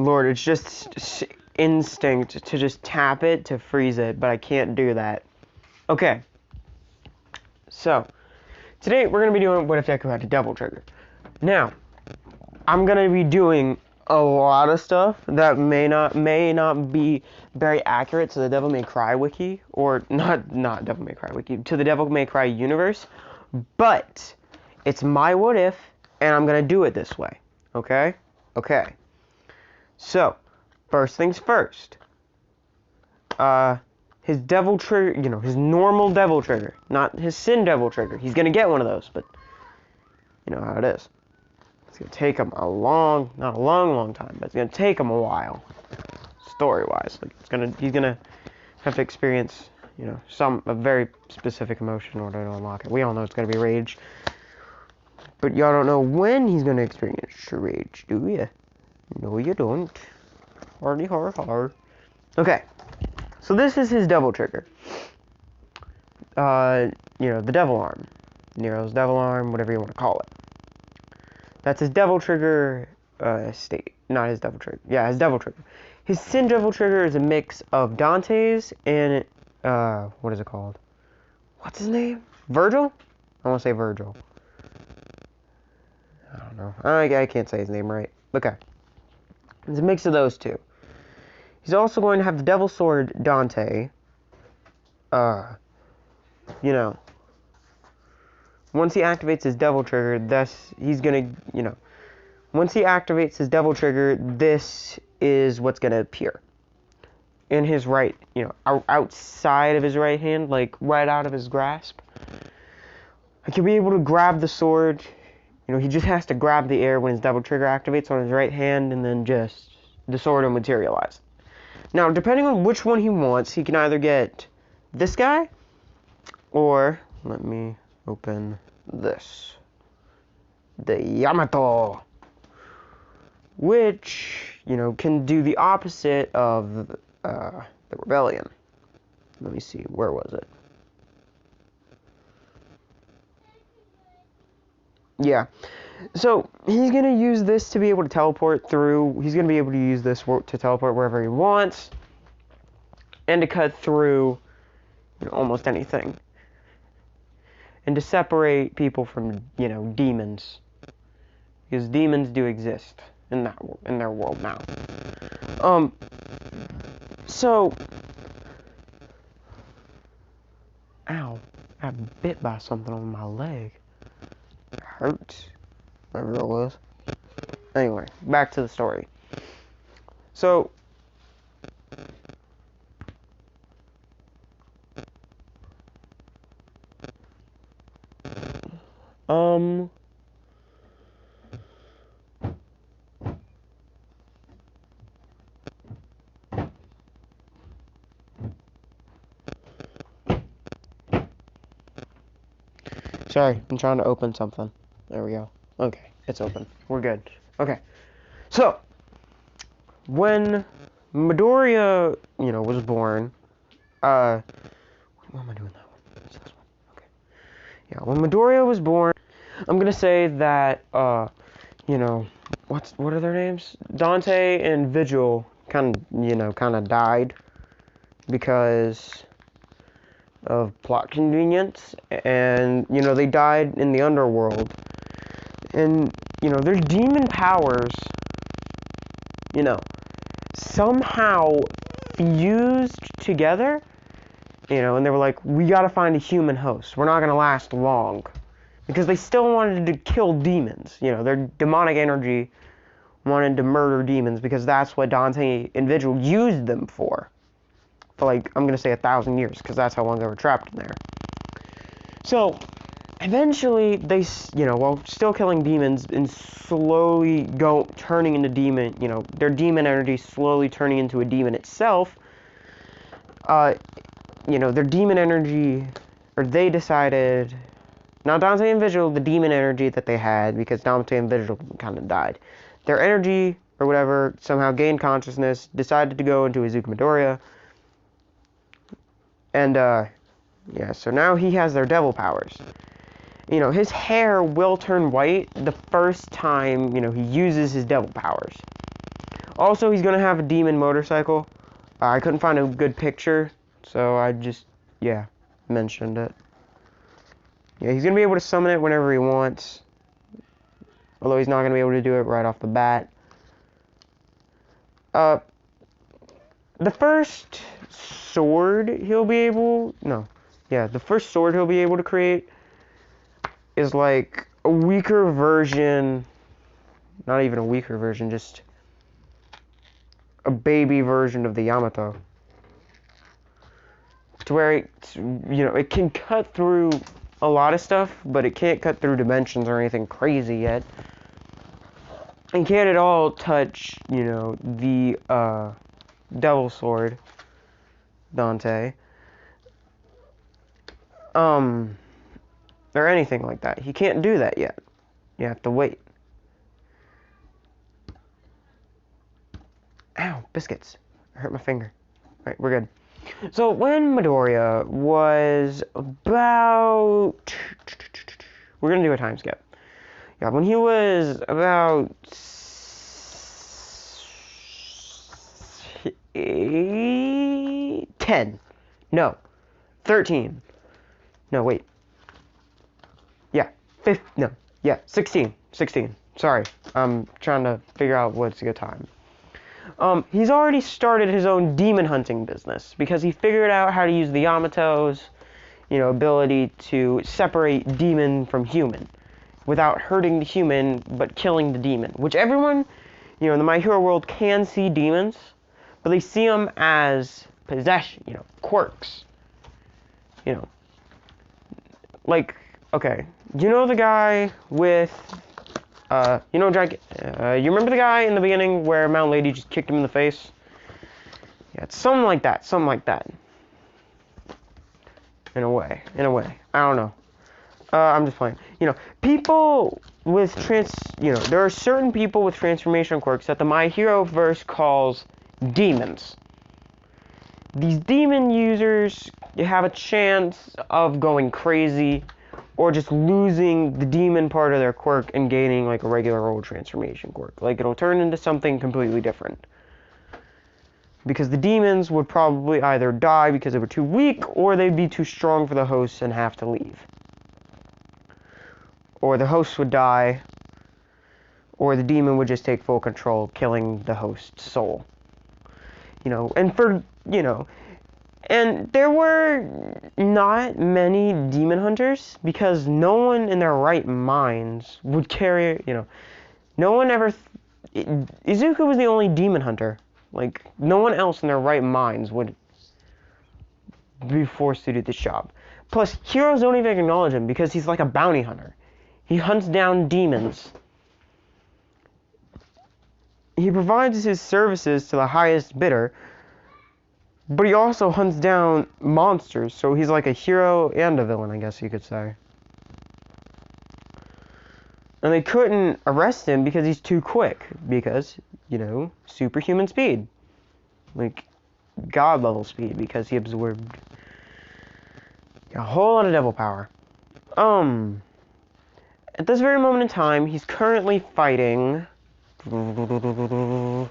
Lord, it's just instinct to just tap it to freeze it, but I can't do that. Okay. So, today we're going to be doing What If Deku Had a Devil Trigger. Now, I'm going to be doing a lot of stuff that may not be very accurate to the Devil May Cry wiki, or not Devil May Cry wiki, to the Devil May Cry universe, but it's my what if, and I'm going to do it this way. Okay? Okay. So, first things first. His devil trigger, his normal devil trigger, not his sin devil trigger. He's gonna get one of those, but you know how it is. It's gonna take him not a long time, but it's gonna take him a while, story-wise. Like he's gonna have to experience, a very specific emotion in order to unlock it. We all know it's gonna be rage, but y'all don't know when he's gonna experience rage, do ya? No, you don't. Hardy har. Okay. So this is his devil trigger. The devil arm. Nero's devil arm, whatever you want to call it. That's his devil trigger state. Not his devil trigger. Yeah, his devil trigger. His sin devil trigger is a mix of Dante's and, what is it called? What's his name? Virgil? I want to say Virgil. I don't know. I can't say his name right. Okay. It's a mix of those two. He's also going to have the Devil Sword Dante. Once he activates his Devil Trigger, once he activates his Devil Trigger, this is what's going to appear. In his right, outside of his right hand, like right out of his grasp. Like he'll be able to grab the sword. He just has to grab the air when his Devil Trigger activates on his right hand, and then just the sword will materialize. Now, depending on which one he wants, he can either get this guy, or, let me open this, the Yamato, which, can do the opposite of the Rebellion. Let me see, where was it? Yeah. So, he's going to use this to be able to teleport through. He's going to be able to use this to teleport wherever he wants. And to cut through almost anything. And to separate people from, demons. Because demons do exist in their world now. So... Ow. I got bit by something on my leg. It hurts. Whatever it was. Anyway, back to the story. So, sorry, I'm trying to open something. There we go. Okay, it's open. We're good. Okay. So, when Midoriya, was born, what am I doing that one? It's this one. Okay. Yeah, when Midoriya was born, I'm gonna say that, what are their names? Dante and Vigil kind of died because of plot convenience, and, they died in the underworld. And, their demon powers, somehow fused together, and they were like, we gotta find a human host. We're not gonna last long. Because they still wanted to kill demons. Their demonic energy wanted to murder demons because that's what Dante and Vigil used them for. For like, I'm gonna say 1,000 years, because that's how long they were trapped in there. So, eventually, they, while still killing demons and slowly turning into demon, their demon energy slowly turning into a demon itself, their demon energy, or they decided, not Dante and Vigil, the demon energy that they had, because Dante and Vigil kind of died. Their energy, or whatever, somehow gained consciousness, decided to go into Izuku Midoriya, and, so now he has their devil powers. His hair will turn white the first time, he uses his devil powers. Also, he's gonna have a demon motorcycle. I couldn't find a good picture, so I just, yeah, mentioned it. Yeah, he's gonna be able to summon it whenever he wants. Although he's not gonna be able to do it right off the bat. The first sword he'll be able, the first sword he'll be able to create is like a weaker version, not even a weaker version, just a baby version of the Yamato. To where it can cut through a lot of stuff, but it can't cut through dimensions or anything crazy yet. And can't at all touch, the Devil Sword, Dante. Or anything like that. He can't do that yet. You have to wait. Ow, biscuits. I hurt my finger. Alright, we're good. So, when Midoriya was about... We're gonna do a time skip. Yeah, when he was about... 10. No. 13. No, wait. Yeah. 16. 16. Sorry. I'm trying to figure out what's a good time. He's already started his own demon hunting business because he figured out how to use the Yamato's, ability to separate demon from human without hurting the human but killing the demon. Which everyone, in the My Hero world can see demons, but they see them as possession, quirks. Like, okay, you know the guy with, you remember the guy in the beginning where Mount Lady just kicked him in the face? Yeah, it's something like that. In a way. I don't know. I'm just playing. People with there are certain people with transformation quirks that the My Hero verse calls demons. These demon users have a chance of going crazy or just losing the demon part of their quirk and gaining like a regular old transformation quirk. Like it'll turn into something completely different. Because the demons would probably either die because they were too weak or they'd be too strong for the hosts and have to leave. Or the hosts would die or the demon would just take full control, killing the host's soul. And there were not many demon hunters because no one in their right minds would carry, no one ever, Izuku was the only demon hunter. Like, no one else in their right minds would be forced to do this job. Plus, heroes don't even acknowledge him because he's like a bounty hunter. He hunts down demons. He provides his services to the highest bidder, but he also hunts down monsters, so he's like a hero and a villain, I guess you could say. And they couldn't arrest him because he's too quick, because, superhuman speed. Like, god level speed, because he absorbed a whole lot of devil power. At this very moment in time, he's currently fighting... I'm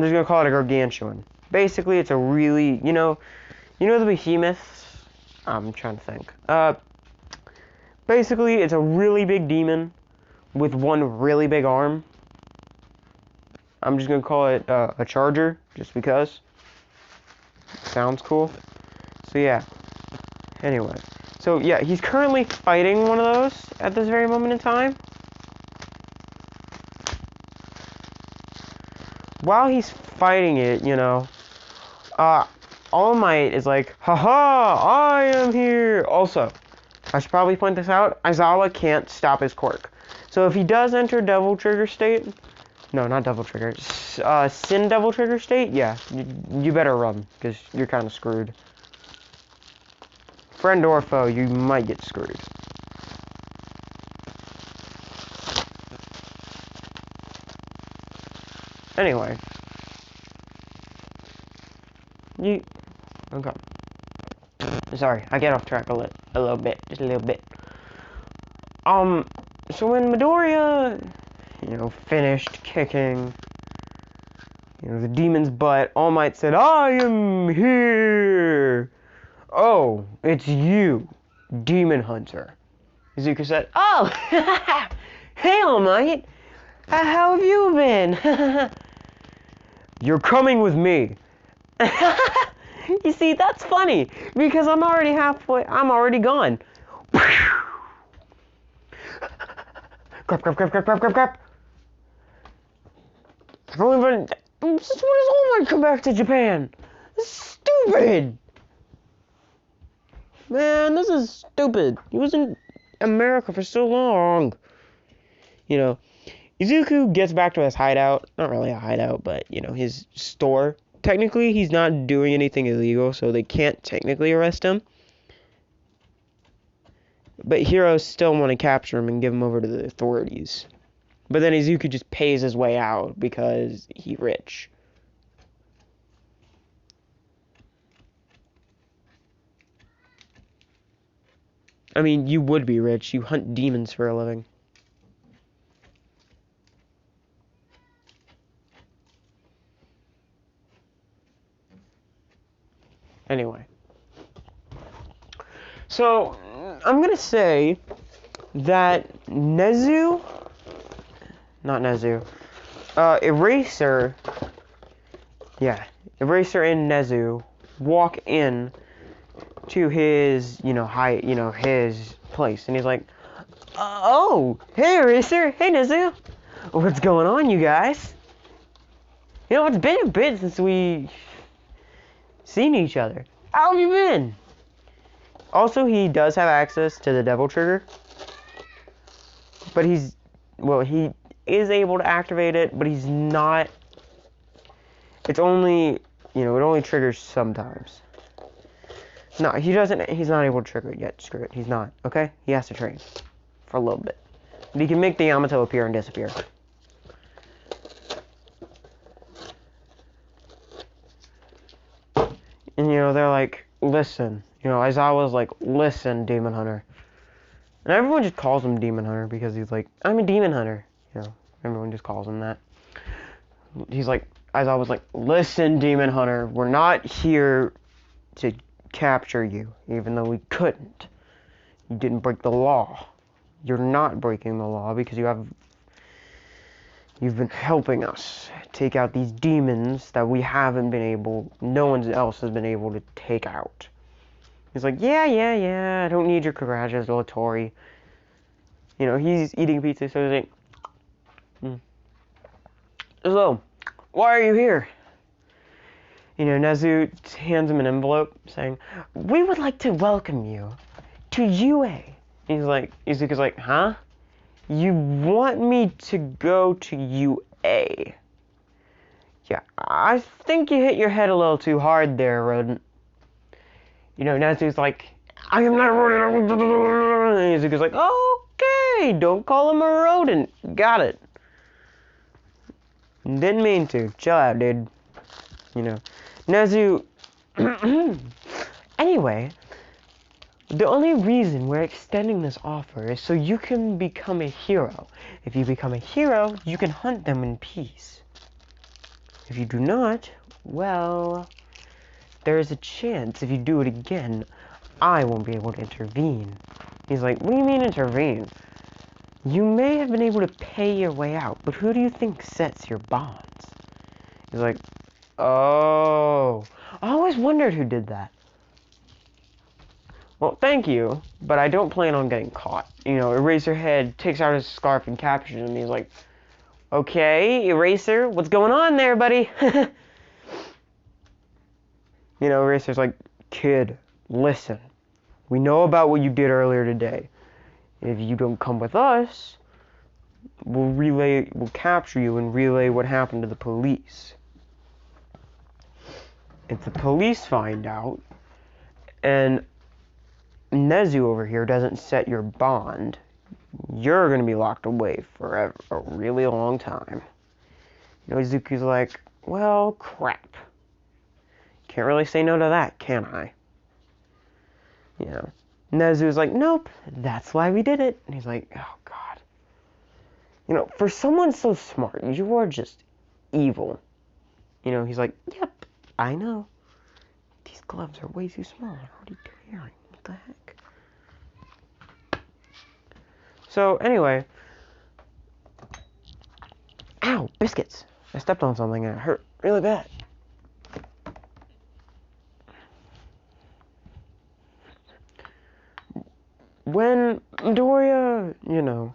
just gonna call it a gargantuan. Basically, it's a really, the behemoths? I'm trying to think. Basically, it's a really big demon with one really big arm. I'm just gonna call it a charger, just because. Sounds cool. So yeah. Anyway. So yeah, he's currently fighting one of those at this very moment in time. While he's fighting it, All Might is like, haha, I am here. Also, I should probably point this out, Aizawa can't stop his quirk. So if he does enter Devil Trigger state, no, not Devil Trigger, Sin Devil Trigger state, yeah, you better run, because you're kind of screwed. Friend or foe, you might get screwed. Anyway. Okay. Sorry, I get off track a little bit, just a little bit. So when Midoriya, finished kicking, the demon's butt, All Might said, "I am here! Oh, it's you, Demon Hunter." Izuku said, "Oh, hey, All Might! How have you been?" "You're coming with me." You see, that's funny, because I'm already gone. Crap. Since when does All Might come back to Japan? This is stupid! Man, this is stupid. He was in America for so long. Izuku gets back to his hideout. Not really a hideout, but, his store. Technically, he's not doing anything illegal, so they can't technically arrest him. But heroes still want to capture him and give him over to the authorities. But then Izuku just pays his way out because he's rich. I mean, you would be rich. You hunt demons for a living. Anyway. So, I'm going to say that Eraser and Nezu walk in to his, his place, and he's like, "Oh, hey Eraser, hey Nezu, what's going on, you guys? It's been a bit since we seen each other. How have you been?" Also, he does have access to the Devil Trigger, but he is able to activate it, but he's not. It's only, it only triggers sometimes. No, he doesn't. He's not able to trigger it yet. Screw it. He's not. Okay? He has to train for a little bit. But he can make the Yamato appear and disappear. And, they're like, "Listen." Aizawa's like, "Listen, Demon Hunter." And everyone just calls him Demon Hunter because he's like, "I'm a Demon Hunter." Everyone just calls him that. He's like, Aizawa's like, "Listen, Demon Hunter, we're not here to capture you, even though we couldn't. You didn't break the law. You're not breaking the law because you've been helping us take out these demons that no one else has been able to take out." He's like, yeah, I don't need your congratulatory. He's eating pizza, so he's like, "So, why are you here?" Nezu hands him an envelope saying, "We would like to welcome you to UA." Izuku's like, "Huh? You want me to go to UA?" "Yeah, I think you hit your head a little too hard there, rodent." Nezu's like, "I am not a rodent." And Izuku's like, "Okay, don't call him a rodent. Got it. Didn't mean to. Chill out, dude." Nezu... Anyway, the only reason we're extending this offer is so you can become a hero. If you become a hero, you can hunt them in peace. If you do not, well, there is a chance if you do it again, I won't be able to intervene. He's like, "What do you mean intervene? You may have been able to pay your way out, but who do you think sets your bonds?" He's like, "Oh, I always wondered who did that." "Well, thank you, but I don't plan on getting caught." Eraserhead takes out his scarf and captures him. He's like, "Okay, Eraser, what's going on there, buddy?" Eraser's like, "Kid, listen. We know about what you did earlier today. If you don't come with us, we'll capture you and relay what happened to the police. If the police find out, and Nezu over here doesn't set your bond, you're going to be locked away for a really long time." Izuku's like, "Well, crap. Can't really say no to that, can I?" Nezu's like, "Nope, that's why we did it." And he's like, "Oh, God." You know, for someone so smart, you are just evil. You know, he's like, yep, I know. These gloves are way too small. I'm already tearing. What the heck? So, anyway. Ow, biscuits. I stepped on something and it hurt really bad. When Midoriya, you know,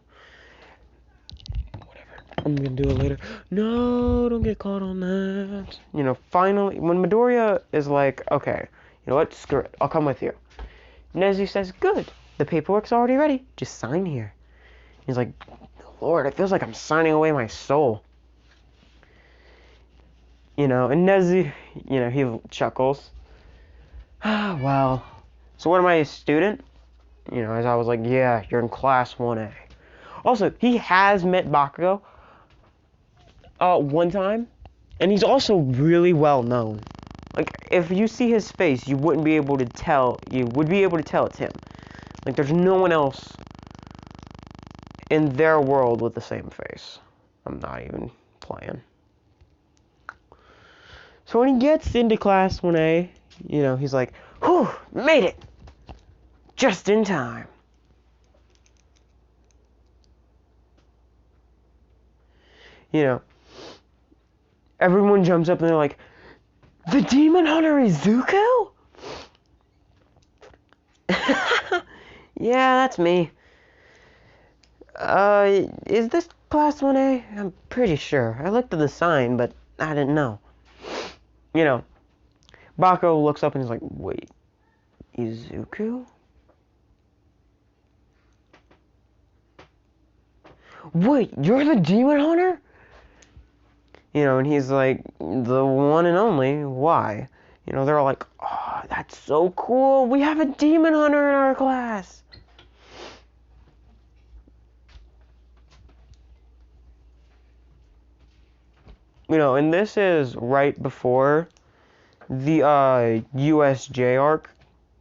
whatever, I'm gonna do it later. No, don't get caught on that. You know, finally, when Midoriya is like, okay, you know what, screw it, I'll come with you. Nezu says, good, the paperwork's already ready, just sign here. He's like, Lord, it feels like I'm signing away my soul. You know, and Nezu, you know, he chuckles. Ah, well, so what am I, a student? You know, as I was like, yeah, you're in class 1A. Also, he has met Bakugo one time, and he's also really well known. Like, if you see his face, you wouldn't be able to tell, you would be able to tell it's him. Like, there's no one else in their world with the same face. I'm not even playing. So when he gets into class 1A, you know, he's like, whew, made it! Just in time. You know, everyone jumps up and they're like, the Demon Hunter Izuku? Yeah, that's me. Is this class 1A? I'm pretty sure. I looked at the sign, but I didn't know. You know, Bakugo looks up and he's like, wait, Izuku? Wait, you're the Demon Hunter? You know, and he's like, the one and only, why? You know, they're all like, oh, that's so cool, we have a Demon Hunter in our class. You know, and this is right before the USJ arc,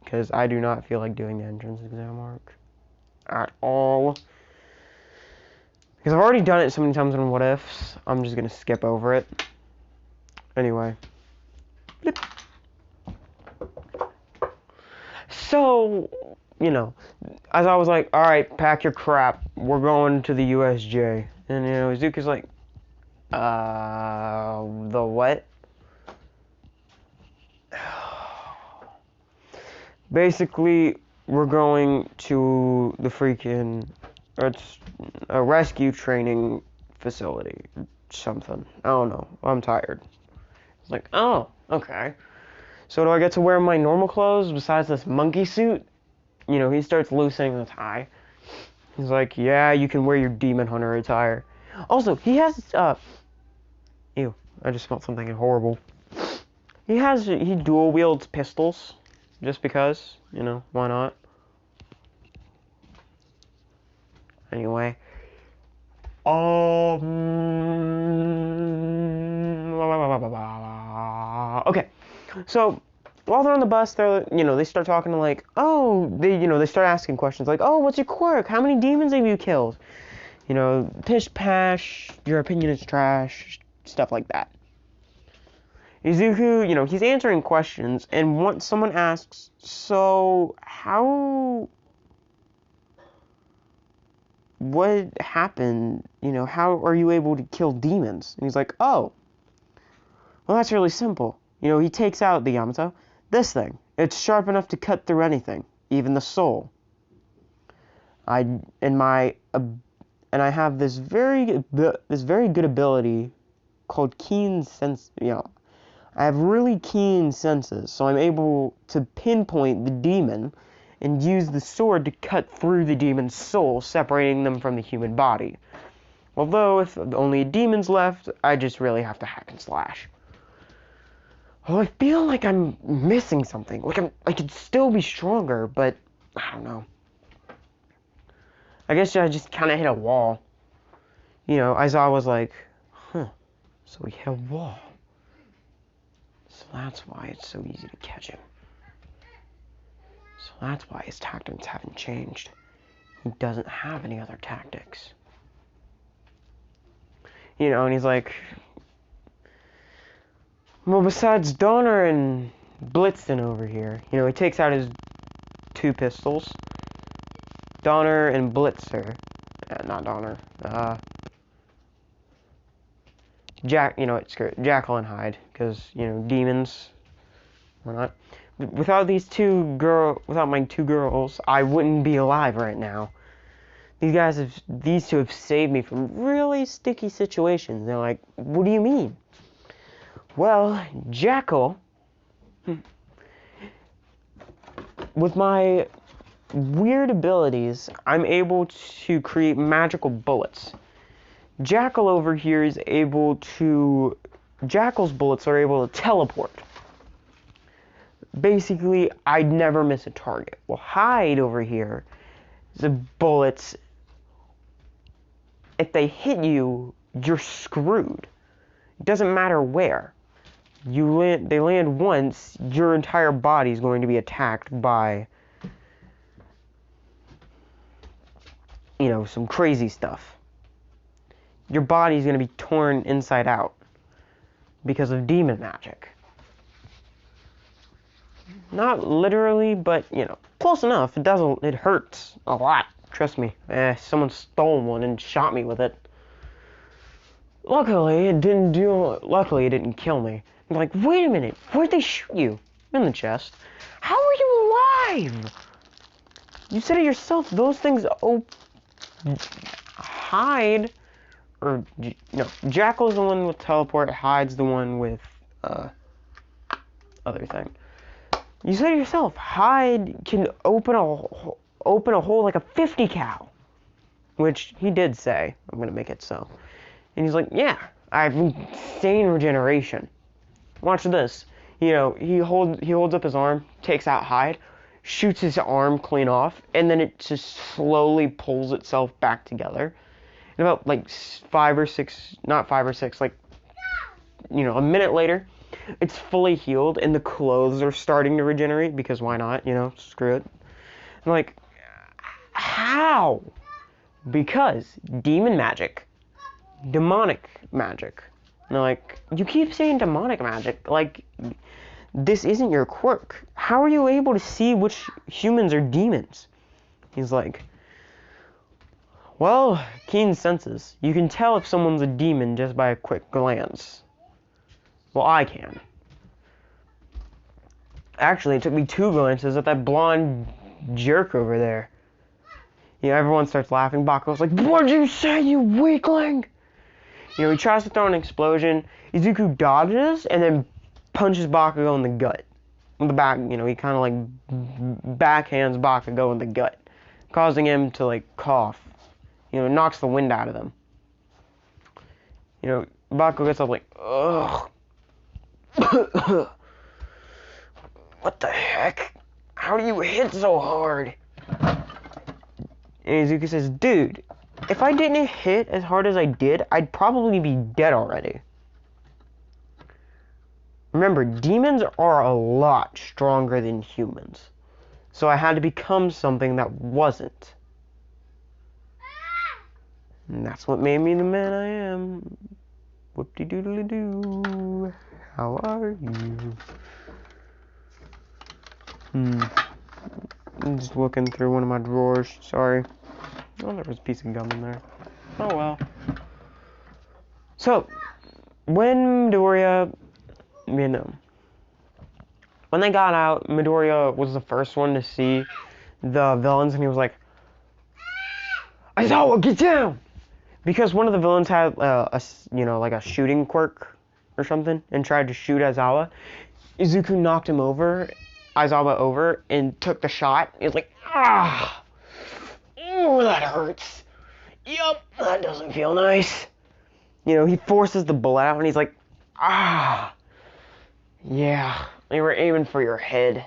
because I do not feel like doing the entrance exam arc at all. Because I've already done it so many times in What Ifs, I'm just going to skip over it. Anyway. Blip. So, you know, as I was like, alright, pack your crap, we're going to the USJ. And, you know, Izuku's like, the what? Basically, we're going to the freaking, it's a rescue training facility, something. I don't know. I'm tired. It's like, oh, okay. So do I get to wear my normal clothes besides this monkey suit? You know, he starts loosening the tie. He's like, yeah, you can wear your Demon Hunter attire. Also, he has, ew, I just smelled something horrible. He dual wields pistols, just because, you know, why not? Anyway. Okay, so while they're on the bus, they start talking to like, oh, they start asking questions like, oh, what's your quirk? How many demons have you killed? You know, pish pash, your opinion is trash, stuff like that. Izuku, you know, he's answering questions, and once someone asks, so what happened? You know, how are you able to kill demons? And he's like, oh, well, that's really simple. You know, he takes out the Yamato. This thing, it's sharp enough to cut through anything, even the soul. I have this very good ability called keen sense. You know, I have really keen senses, so I'm able to pinpoint the demon and use the sword to cut through the demon's soul, separating them from the human body. Although, if only a demon's left, I just really have to hack and slash. Well, I feel like I'm missing something. Like I could still be stronger, but I don't know. I guess I just kind of hit a wall. You know, Aizawa was like, huh, so we hit a wall. So that's why it's so easy to catch him. So that's why his tactics haven't changed. He doesn't have any other tactics. You know, and he's like, well, besides Donner and Blitzen over here, you know, he takes out his 2 pistols. Donner and Blitzer. Not Donner. You know, it's Jackal and Hyde, because, you know, demons. Why not? Without my 2 girls, I wouldn't be alive right now. These 2 have saved me from really sticky situations. They're like, what do you mean? Well, Jackal, with my weird abilities, I'm able to create magical bullets. Jackal over here is able to... Jackal's bullets are able to teleport. Basically, I'd never miss a target. Well, Hyde over here, the bullets, if they hit you, you're screwed. It doesn't matter where. They land once, your entire body is going to be attacked by, you know, some crazy stuff. Your body's going to be torn inside out because of demon magic. Not literally, but, you know, close enough. It hurts a lot. Trust me. Someone stole one and shot me with it. Luckily, it didn't kill me. I'm like, wait a minute, where'd they shoot you? In the chest. How are you alive? You said it yourself, those things Hyde, or, no, Jackal's the one with teleport, Hyde's the one with, other thing. You said it yourself, Hyde can open a hole like a 50 cal. Which he did say, I'm gonna make it so. And he's like, yeah, I have insane regeneration. Watch this. You know, he holds up his arm, takes out Hyde, shoots his arm clean off, and then it just slowly pulls itself back together. And about like 5 or 6, not 5 or 6, like, you know, a minute later, it's fully healed and the clothes are starting to regenerate because why not? You know, screw it. I'm like, how? Because demon magic. Demonic magic. And they're like, you keep saying demonic magic, like, this isn't your quirk. How are you able to see which humans are demons? He's like, well, keen senses. You can tell if someone's a demon just by a quick glance. Well, I can. Actually, it took me 2 glances at that blonde jerk over there. You know, everyone starts laughing. Bakugo's like, what'd you say, you weakling? You know, he tries to throw an explosion. Izuku dodges and then punches Bakugo in the gut. In the back, you know, he kind of like backhands Bakugo in the gut, causing him to like cough. You know, knocks the wind out of them. You know, Bakugo gets up like, ugh. What the heck? How do you hit so hard? And Izuku says, dude, if I didn't hit as hard as I did, I'd probably be dead already. Remember, demons are a lot stronger than humans. So I had to become something that wasn't. And that's what made me the man I am. Whoop-de-doodly-doo. How are you? I'm just looking through one of my drawers. Sorry. Oh, there was a piece of gum in there. Oh well. So, when Midoriya, you know, when they got out, Midoriya was the first one to see the villains, and he was like, Aizawa, get down! Because one of the villains had, you know, like a shooting quirk or something, and tried to shoot Aizawa. Izuku knocked him over, Aizawa over, and took the shot. He was like, ah! Ooh, that hurts. Yup, that doesn't feel nice. You know, he forces the bullet out, and he's like, ah! Yeah, they were aiming for your head.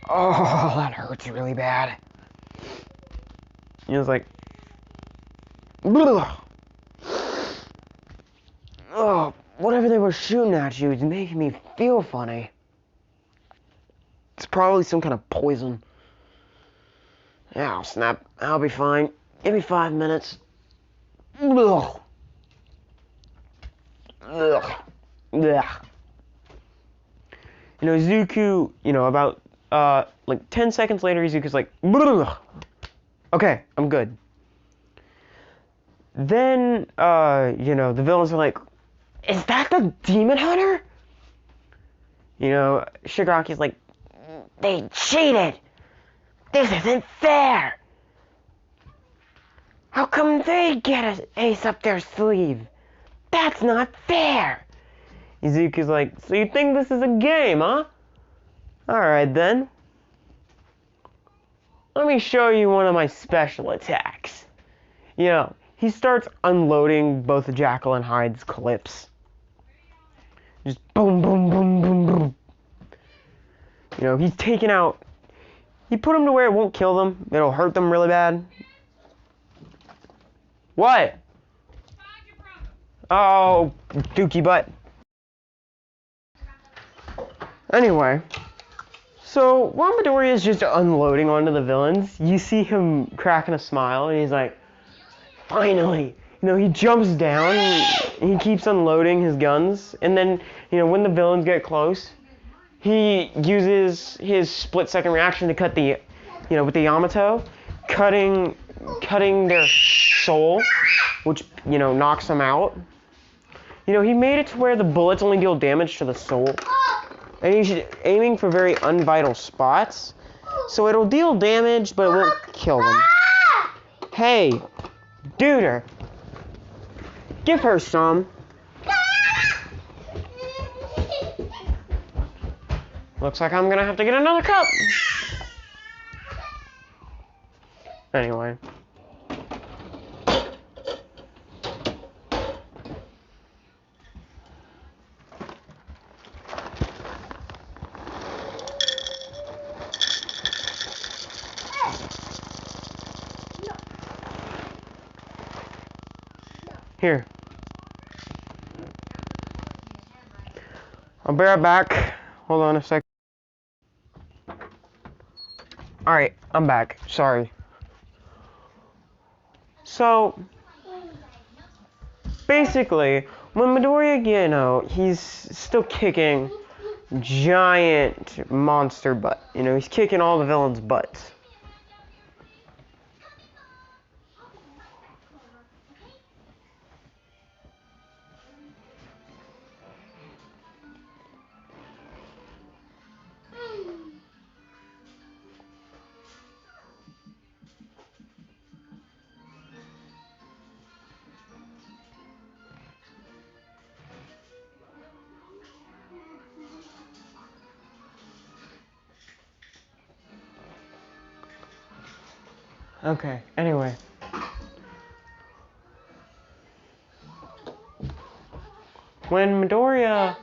Oh, that hurts really bad. He was like, bleh. Oh, whatever they were shooting at you is making me feel funny. It's probably some kind of poison. Yeah, I'll snap. I'll be fine. Give me 5 minutes. Ugh. Ugh. Ugh. Zuko, about like 10 seconds later, Zuko's like, ugh. Okay, I'm good. Then, the villains are like, is that the demon hunter? Shigaraki's like, they cheated. This isn't fair. How come they get an ace up their sleeve? That's not fair. Izuku's like, so you think this is a game, huh? Alright then. Let me show you one of my special attacks. He starts unloading both Jackal and Hyde's clips. Just boom, boom, boom, boom, boom. He's taking out... He put them to where it won't kill them. It'll hurt them really bad. What? Oh, dookie butt. Anyway, so while Midoriya is just unloading onto the villains, you see him cracking a smile, and he's like, finally! He jumps down, and he keeps unloading his guns, and then, when the villains get close, he uses his split-second reaction to cut the, with the Yamato, cutting their soul, which, knocks them out. He made it to where the bullets only deal damage to the soul. And he's aiming for very unvital spots. So it'll deal damage, but it won't kill them. Hey, duder. Give her some. Looks like I'm gonna have to get another cup. Anyway. Here. I'll be right back. Hold on a sec. Alright, I'm back. Sorry. So, basically, when Midoriya, he's still kicking giant monster butt. He's kicking all the villains' butts. Okay, anyway. When Midoriya...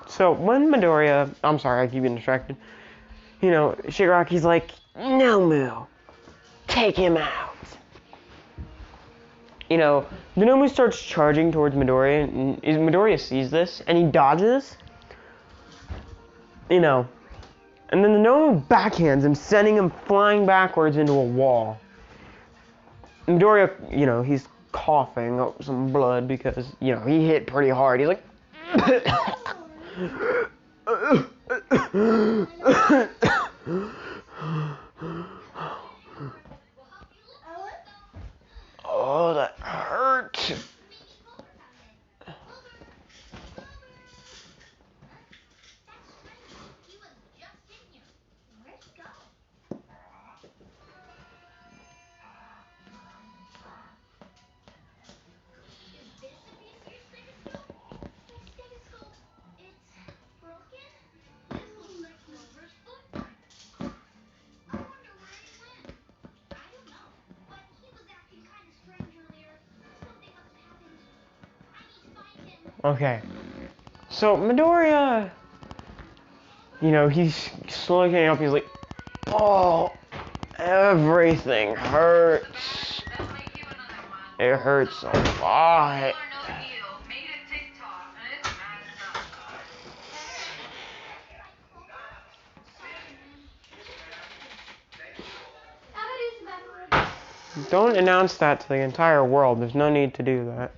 So, when Midoriya... I'm sorry, I keep getting distracted. Shigaraki's like, no, Moo. Take him out. Nomu starts charging towards Midoriya, and Midoriya sees this, and he dodges. And then the Nomu backhands him, sending him flying backwards into a wall. Midoriya, he's coughing up some blood because, he hit pretty hard. He's like... Oh, that hurt. Okay. So Midoriya, he's slowly getting up. He's like, oh, everything hurts. It hurts a lot. Don't announce that to the entire world. There's no need to do that.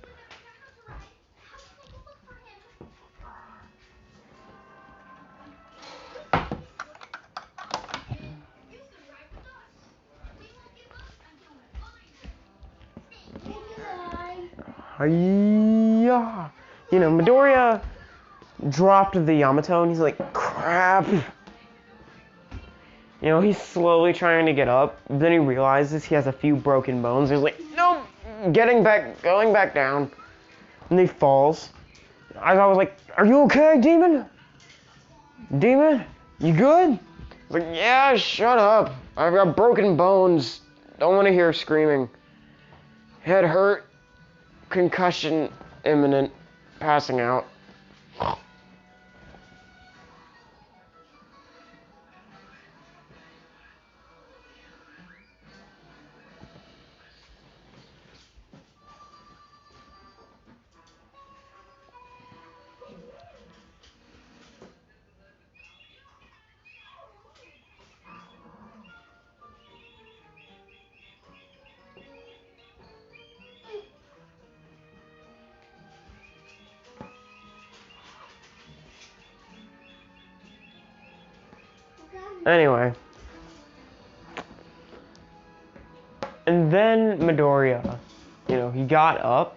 Hiya. Midoriya dropped the Yamato and he's like, crap. He's slowly trying to get up. Then he realizes he has a few broken bones. He's like, nope, going back down. And he falls. I was like, are you okay, Demon? Demon, you good? He's like, yeah, shut up. I've got broken bones. Don't want to hear screaming. Head hurt. Concussion imminent. Passing out. Anyway. And then Midoriya, he got up.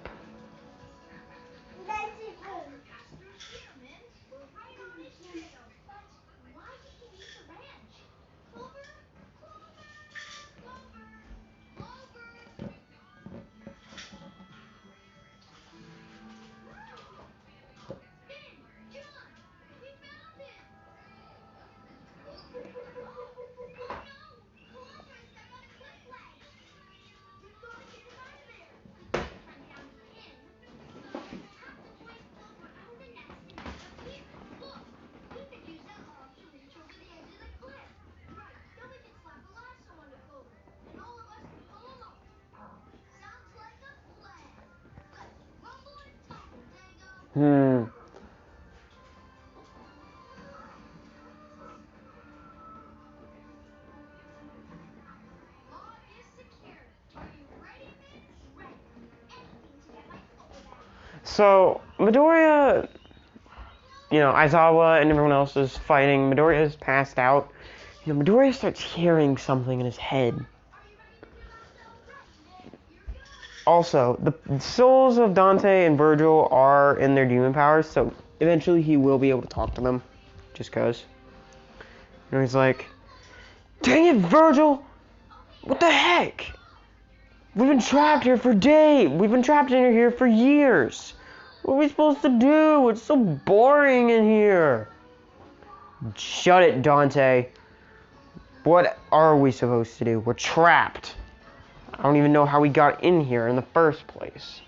So, Midoriya, Aizawa and everyone else is fighting. Midoriya is passed out. Midoriya starts hearing something in his head. Also, the souls of Dante and Virgil are in their demon powers, so eventually he will be able to talk to them. Just cause. He's like, dang it, Virgil! What the heck? We've been trapped here for days. We've been trapped in here for years. What are we supposed to do? It's so boring in here. Shut it, Dante. What are we supposed to do? We're trapped. I don't even know how we got in here in the first place.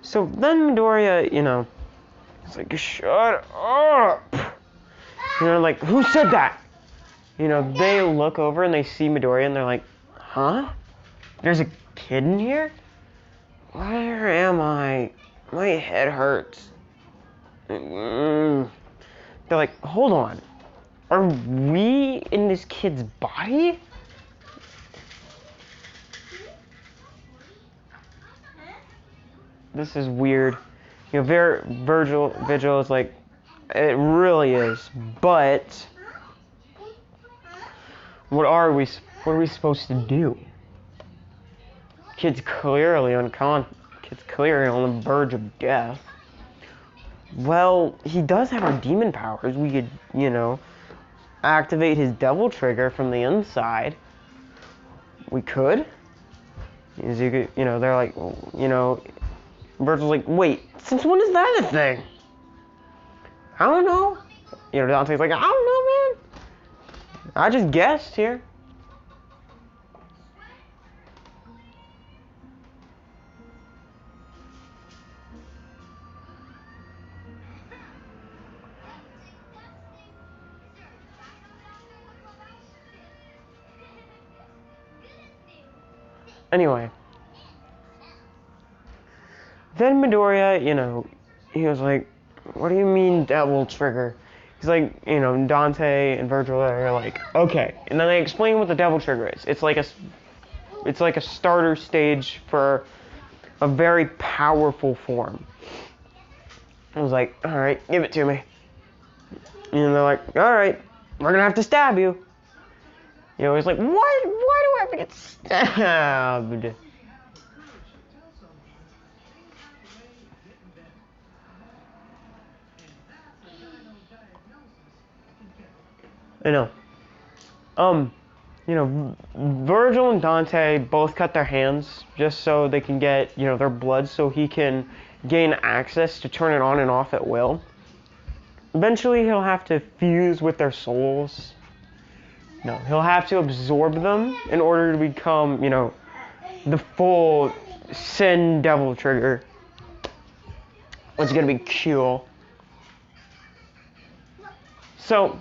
So then Midoriya, it's like, shut up. Like, who said that? They look over and they see Midoriya and they're like, huh? There's a kid in here? Where am I? My head hurts. They're like, hold on. Are we in this kid's body? This is weird. Virgil is like, It really is. But what are we supposed to do? Kid's clearly on the verge of death. Well, he does have our demon powers. We could, activate his devil trigger from the inside. We could. They're like, Virgil's like, wait, since when is that a thing? I don't know. Dante's like, I don't know, man. I just guessed here. Anyway. Then Midoriya, he was like, what do you mean devil trigger? He's like, Dante and Virgil are like, okay. And then they explain what the devil trigger is. It's like a starter stage for a very powerful form. I was like, all right, give it to me. And they're like, all right, we're gonna have to stab you. He's like, what? Why do I have to get stabbed? I know. Virgil and Dante both cut their hands just so they can get, their blood so he can gain access to turn it on and off at will. Eventually he'll have to fuse with their souls. No, he'll have to absorb them in order to become, the full Sin Devil Trigger. It's gonna be cool. So,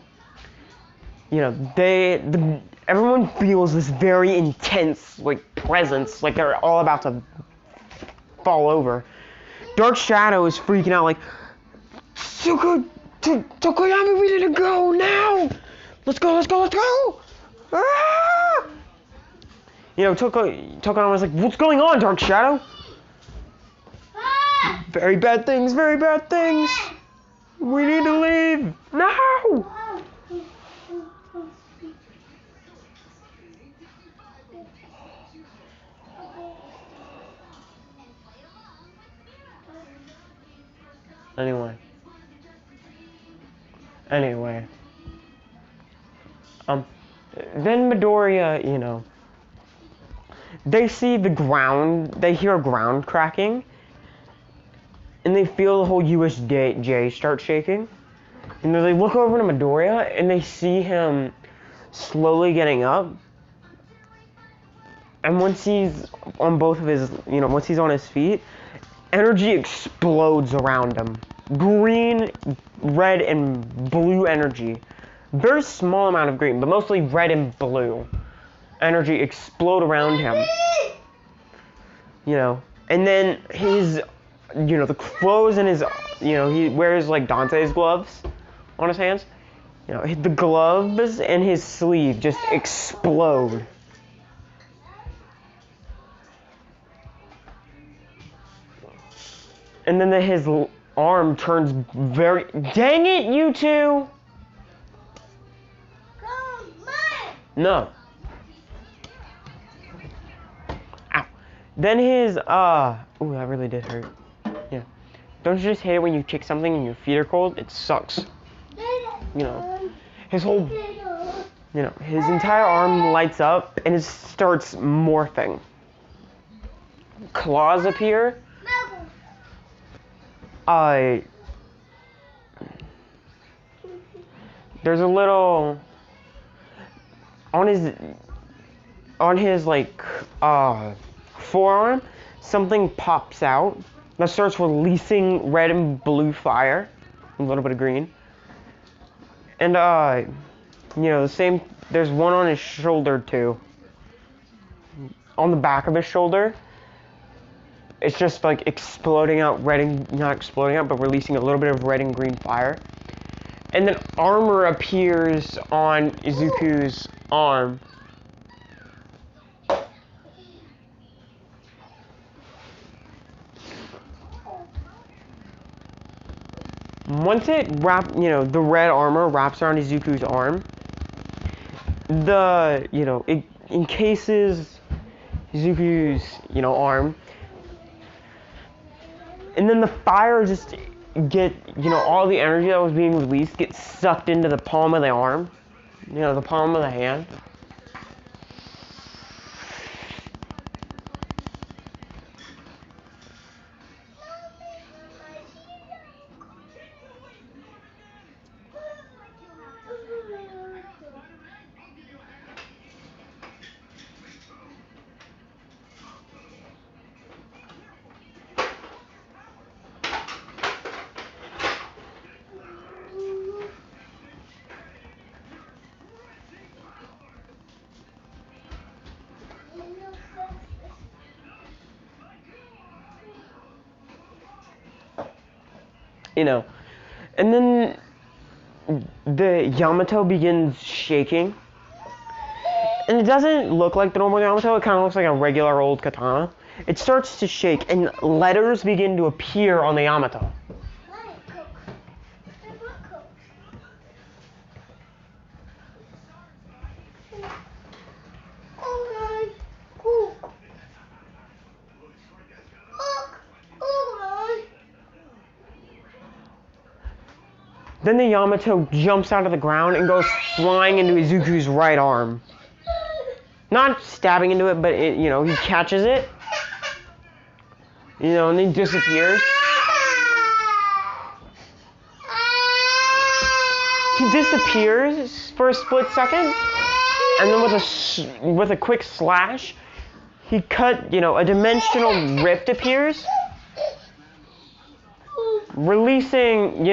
everyone feels this very intense, presence, like they're all about to fall over. Dark Shadow is freaking out, like, Tokoyami, we need to go now! Let's go! Ah! Tokoyami was like, what's going on, Dark Shadow? Very bad things! We need to leave! No! Anyway. Then Midoriya, they see the ground, they hear ground cracking, and they feel the whole USJ start shaking. And then they look over to Midoriya, and they see him slowly getting up. And once he's on once he's on his feet, energy explodes around him. Green, red, and blue energy. Very small amount of green, but mostly red and blue energy explode around him. And then his, the clothes in his, he wears like Dante's gloves on his hands. The gloves and his sleeve just explode. And then his arm turns very... Dang it, you two! No. Ow. Then his, ooh, that really did hurt. Yeah. Don't you just hate it when you kick something and your feet are cold? It sucks. His whole, his entire arm lights up and it starts morphing. Claws appear. There's a little on his forearm, something pops out that starts releasing red and blue fire, a little bit of green, and the same. There's one on his shoulder too. On the back of his shoulder. It's just like exploding out not exploding out, but releasing a little bit of red and green fire. And then armor appears on Izuku's arm. once it the red armor wraps around Izuku's arm, it encases Izuku's, arm, and then the fire just all the energy that was being released gets sucked into the palm of the arm, the palm of the hand. And then the Yamato begins shaking. And it doesn't look like the normal Yamato, it kind of looks like a regular old katana. It starts to shake, and letters begin to appear on the Yamato. Then the Yamato jumps out of the ground and goes flying into Izuku's right arm. Not stabbing into it, but he catches it. And then disappears. He disappears for a split second, and then with a quick slash, he a dimensional rift appears, releasing,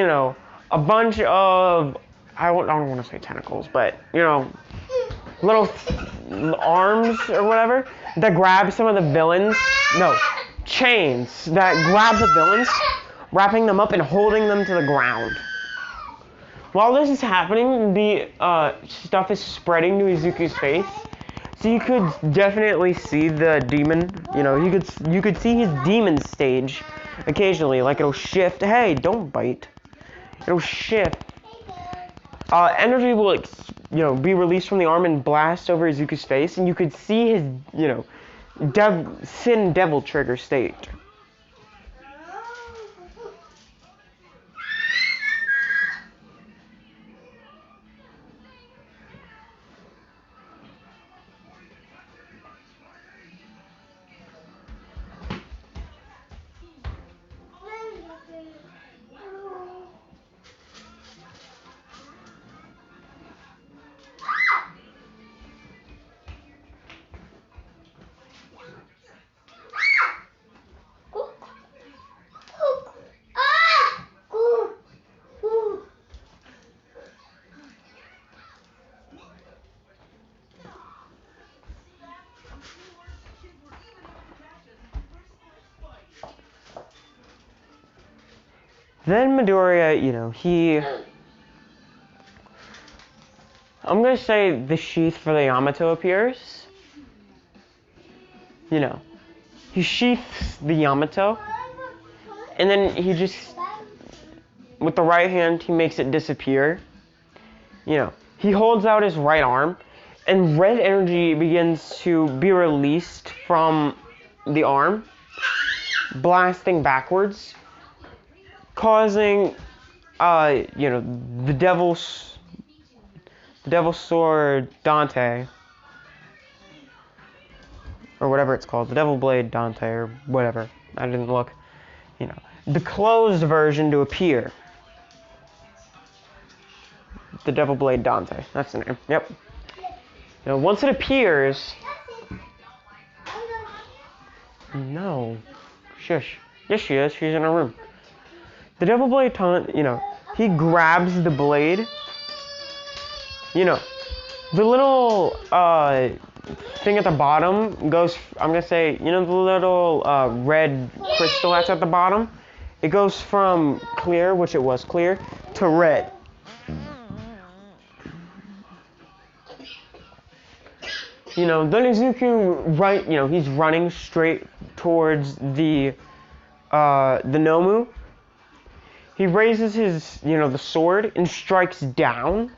a bunch of, I don't want to say tentacles, but, little arms or whatever that grab some of the villains. No, chains that grab the villains, wrapping them up and holding them to the ground. While this is happening, the stuff is spreading to Izuku's face. So you could definitely see the demon, you could see his demon stage occasionally, like it'll shift. Hey, don't bite. It'll shift. Energy will, be released from the arm and blast over Izuku's face, and you could see his, Sin Devil trigger state. Then Midoriya, I'm gonna say the sheath for the Yamato appears. He sheaths the Yamato, and then he just, with the right hand, he makes it disappear. He holds out his right arm, and red energy begins to be released from the arm, blasting backwards, causing, the Devil's Sword Dante, or whatever it's called, the Devil Blade Dante, or whatever. I didn't look. The closed version to appear. The Devil Blade Dante. That's the name. Yep. Once it appears. No. Shush. Yes, she is. She's in her room. The Devil Blade Dante, he grabs the blade. The little thing at the bottom goes, I'm going to say, the little red crystal that's at the bottom? It goes from clear, which it was clear, to red. Then Izuku, he's running straight towards the Nomu. he raises his, the sword and strikes down.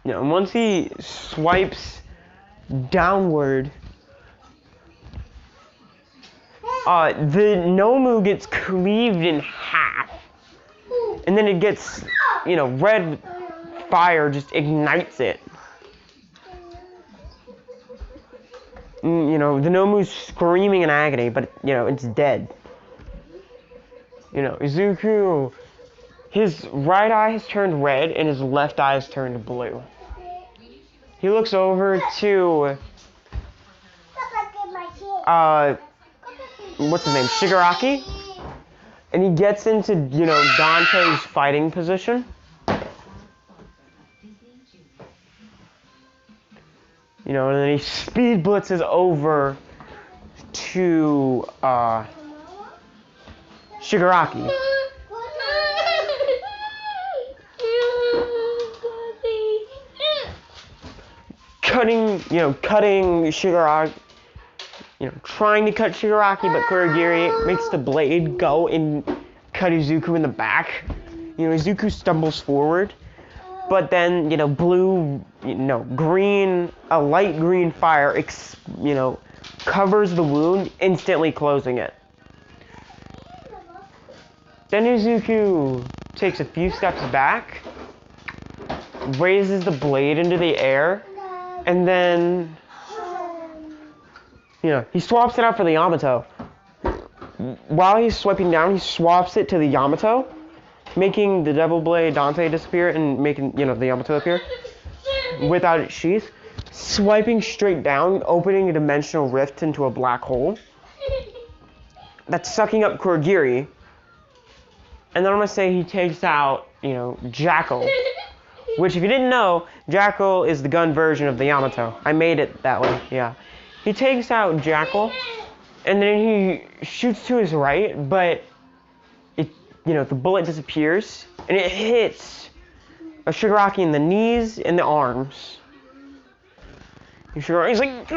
And once he swipes downward, the Nomu gets cleaved in half. And then it gets, red fire just ignites it. The Nomu's screaming in agony, but, it's dead. Izuku, his right eye has turned red and his left eye has turned blue. He looks over to, what's his name, Shigaraki, and he gets into, Dante's fighting position. And then he speed blitzes over to, Shigaraki. Cutting Shigaraki, trying to cut Shigaraki, but Kurogiri makes the blade go and cut Izuku in the back. Izuku stumbles forward, but then, blue, green, a light green fire, covers the wound, instantly closing it. Then Izuku takes a few steps back, raises the blade into the air, and then, he swaps it out for the Yamato. While he's swiping down, he swaps it to the Yamato, making the Devil Blade Dante disappear and making, the Yamato appear without its sheath. Swiping straight down, opening a dimensional rift into a black hole that's sucking up Kurogiri. And then I'm going to say he takes out, Jackal. Which, if you didn't know, Jackal is the gun version of the Yamato. I made it that way, yeah. He takes out Jackal, and then he shoots to his right, but it, the bullet disappears, and it hits a Shigaraki in the knees and the arms. And Shigaraki's like,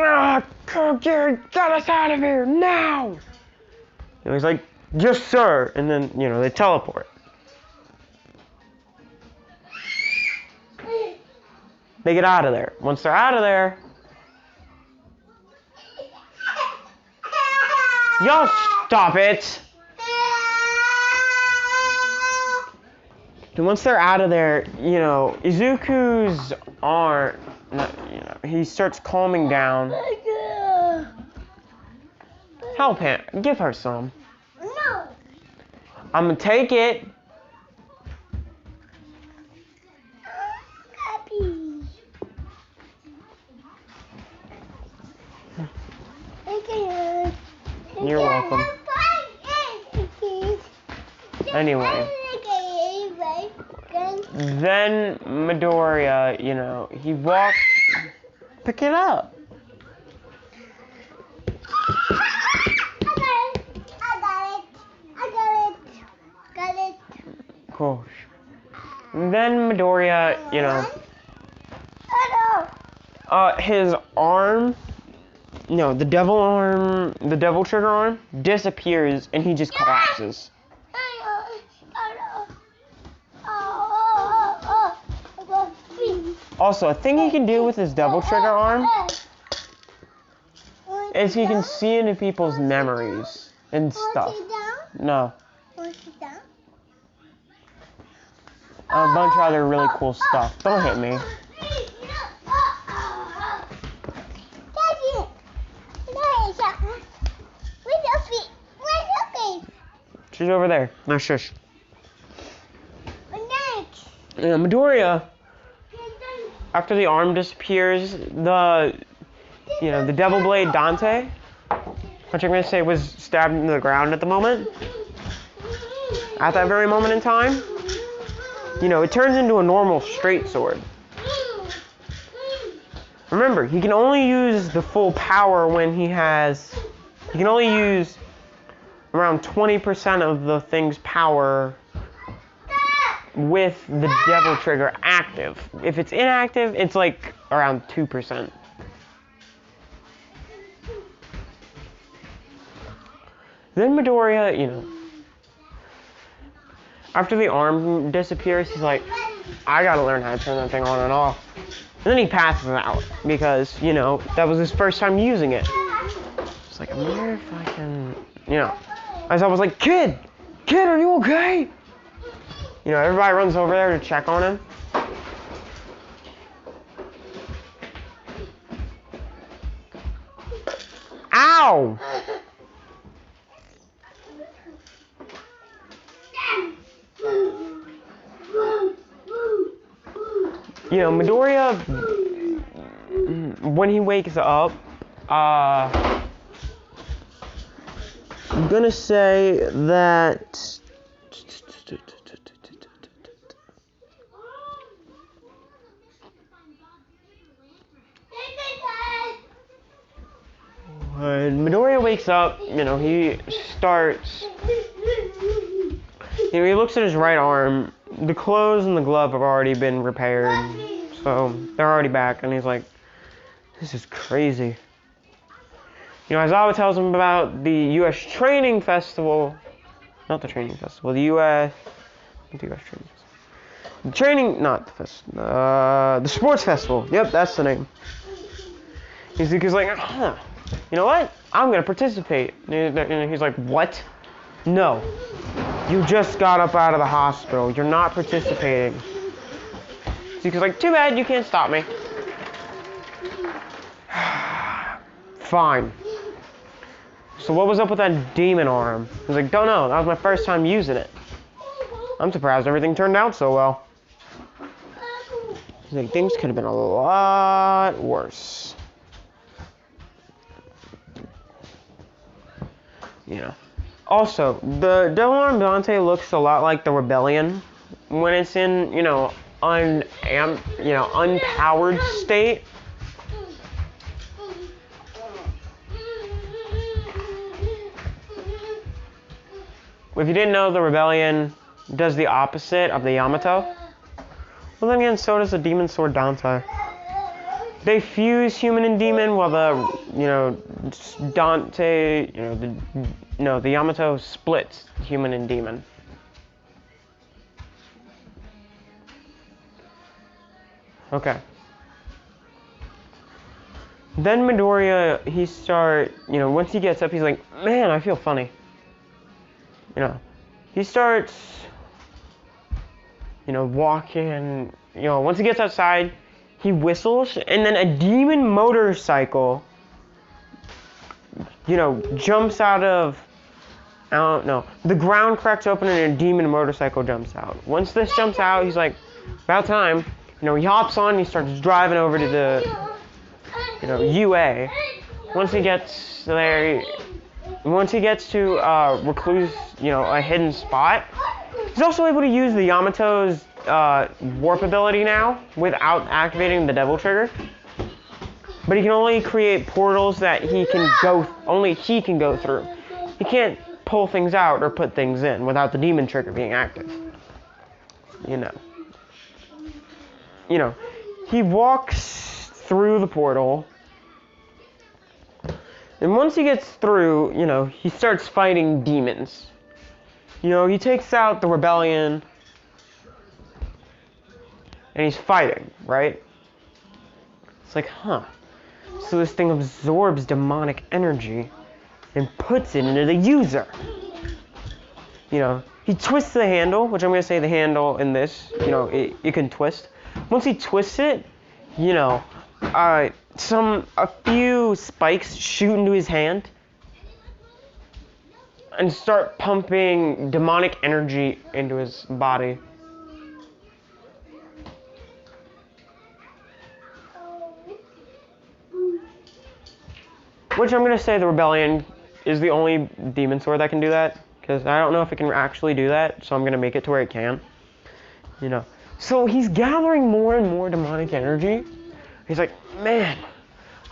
Kurogiri, get us out of here, now! And he's like, yes, sir, and then, they teleport. They get out of there. Once they're out of there, y'all stop it. And once they're out of there, Izuku's arm, he starts calming down. Help him. Give her some. No. I'm gonna take it. You're welcome. Anyway. Then Midoriya, he walked. Pick it up. I got it. Cool. Then Midoriya, his arm. No, the devil trigger arm disappears and he just collapses. Also, a thing he can do with his devil trigger arm is he can see into people's memories and stuff. No. A bunch of other really cool stuff. Don't hit me. She's over there. No, shush. Midoriya, after the arm disappears, the Devil Blade Dante, which I'm going to say was stabbed into the ground at the moment, at that very moment in time, it turns into a normal straight sword. Remember, he can only use the full power when he can only use around 20% of the thing's power with the devil trigger active. If it's inactive, it's like around 2%. Then Midoriya, After the arm disappears, he's like, I gotta learn how to turn that thing on and off. And then he passes out because, you know, that was his first time using it. It's like, I wonder if I can, you know. As I was like, kid, are you okay? You know, everybody runs over there to check on him. Ow! You know, Midoriya, when he wakes up, I'm gonna say that when Midoriya wakes up, you know, he starts, you know, he looks at his right arm. The clothes and the glove have already been repaired, so they're already back, and he's like, this is crazy. You know, Aizawa tells him about the U.S. Training Festival, not the Training Festival, the U.S. Training Festival. The training, not the festival, the Sports Festival. Yep, that's the name. He's like, huh, you know what? I'm gonna participate. And he's like, what? No. You just got up out of the hospital. You're not participating. He's like, too bad, you can't stop me. Fine. So what was up with that demon arm? He's like, don't know. That was my first time using it. I'm surprised everything turned out so well. He's like, things could have been a lot worse. Yeah. Also, the Devil Arm Dante looks a lot like the Rebellion when it's in, you know, unpowered state. If you didn't know, the Rebellion does the opposite of the Yamato. Well, then again, so does the Demon Sword Dante. They fuse human and demon, while the, you know, Dante, you know, the Yamato splits human and demon. Okay. Then Midoriya, you know, once he gets up, he's like, man, I feel funny. You know, he starts, you know, walking, you know, once he gets outside, he whistles, and then a demon motorcycle, you know, jumps out of, I don't know, the ground cracks open and a demon motorcycle jumps out. Once this jumps out, he's like, about time, you know, he hops on and he starts driving over to the, you know, UA. Once he gets there, once he gets to Recluse, you know, a hidden spot, he's also able to use the Yamato's warp ability now without activating the devil trigger. But he can only create portals that only he can go through. He can't pull things out or put things in without the demon trigger being active. You know, he walks through the portal. And once he gets through, you know, he starts fighting demons. You know, he takes out the Rebellion. And he's fighting, right? It's like, huh. So this thing absorbs demonic energy and puts it into the user. You know, he twists the handle, which I'm going to say the handle in this, you know, it can twist. Once he twists it, you know, a few spikes shoot into his hand and start pumping demonic energy into his body. Which I'm going to say the Rebellion is the only demon sword that can do that, because I don't know if it can actually do that, so I'm going to make it to where it can. You know. So he's gathering more and more demonic energy. He's like, man,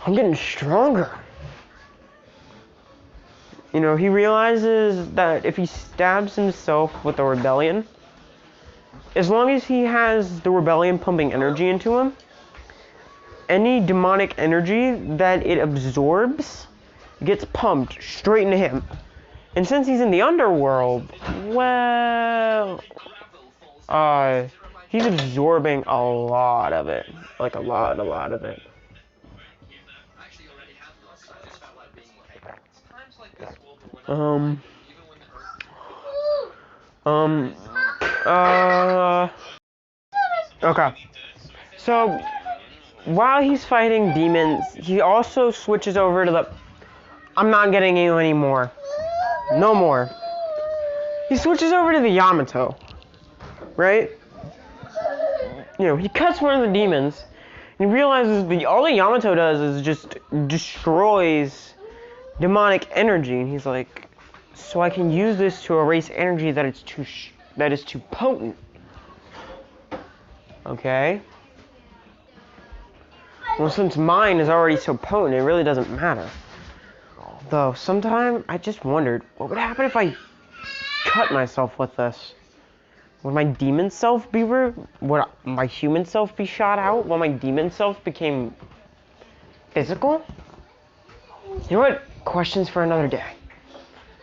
I'm getting stronger. You know, he realizes that if he stabs himself with the Rebellion, as long as he has the Rebellion pumping energy into him, any demonic energy that it absorbs gets pumped straight into him. And since he's in the underworld, well, he's absorbing a lot of it. Like a lot of it. Um, okay. So, while he's fighting demons, he also switches over to the, I'm not getting you anymore. No more. He switches over to the Yamato, right? You know, he cuts one of the demons, and he realizes that all the Yamato does is just destroys demonic energy, and he's like, so I can use this to erase energy that is too potent. Okay. Well, since mine is already so potent, it really doesn't matter. Though, sometimes I just wondered, what would happen if I cut myself with this? Would my demon self be would my human self be shot out while my demon self became physical? You know what? Questions for another day.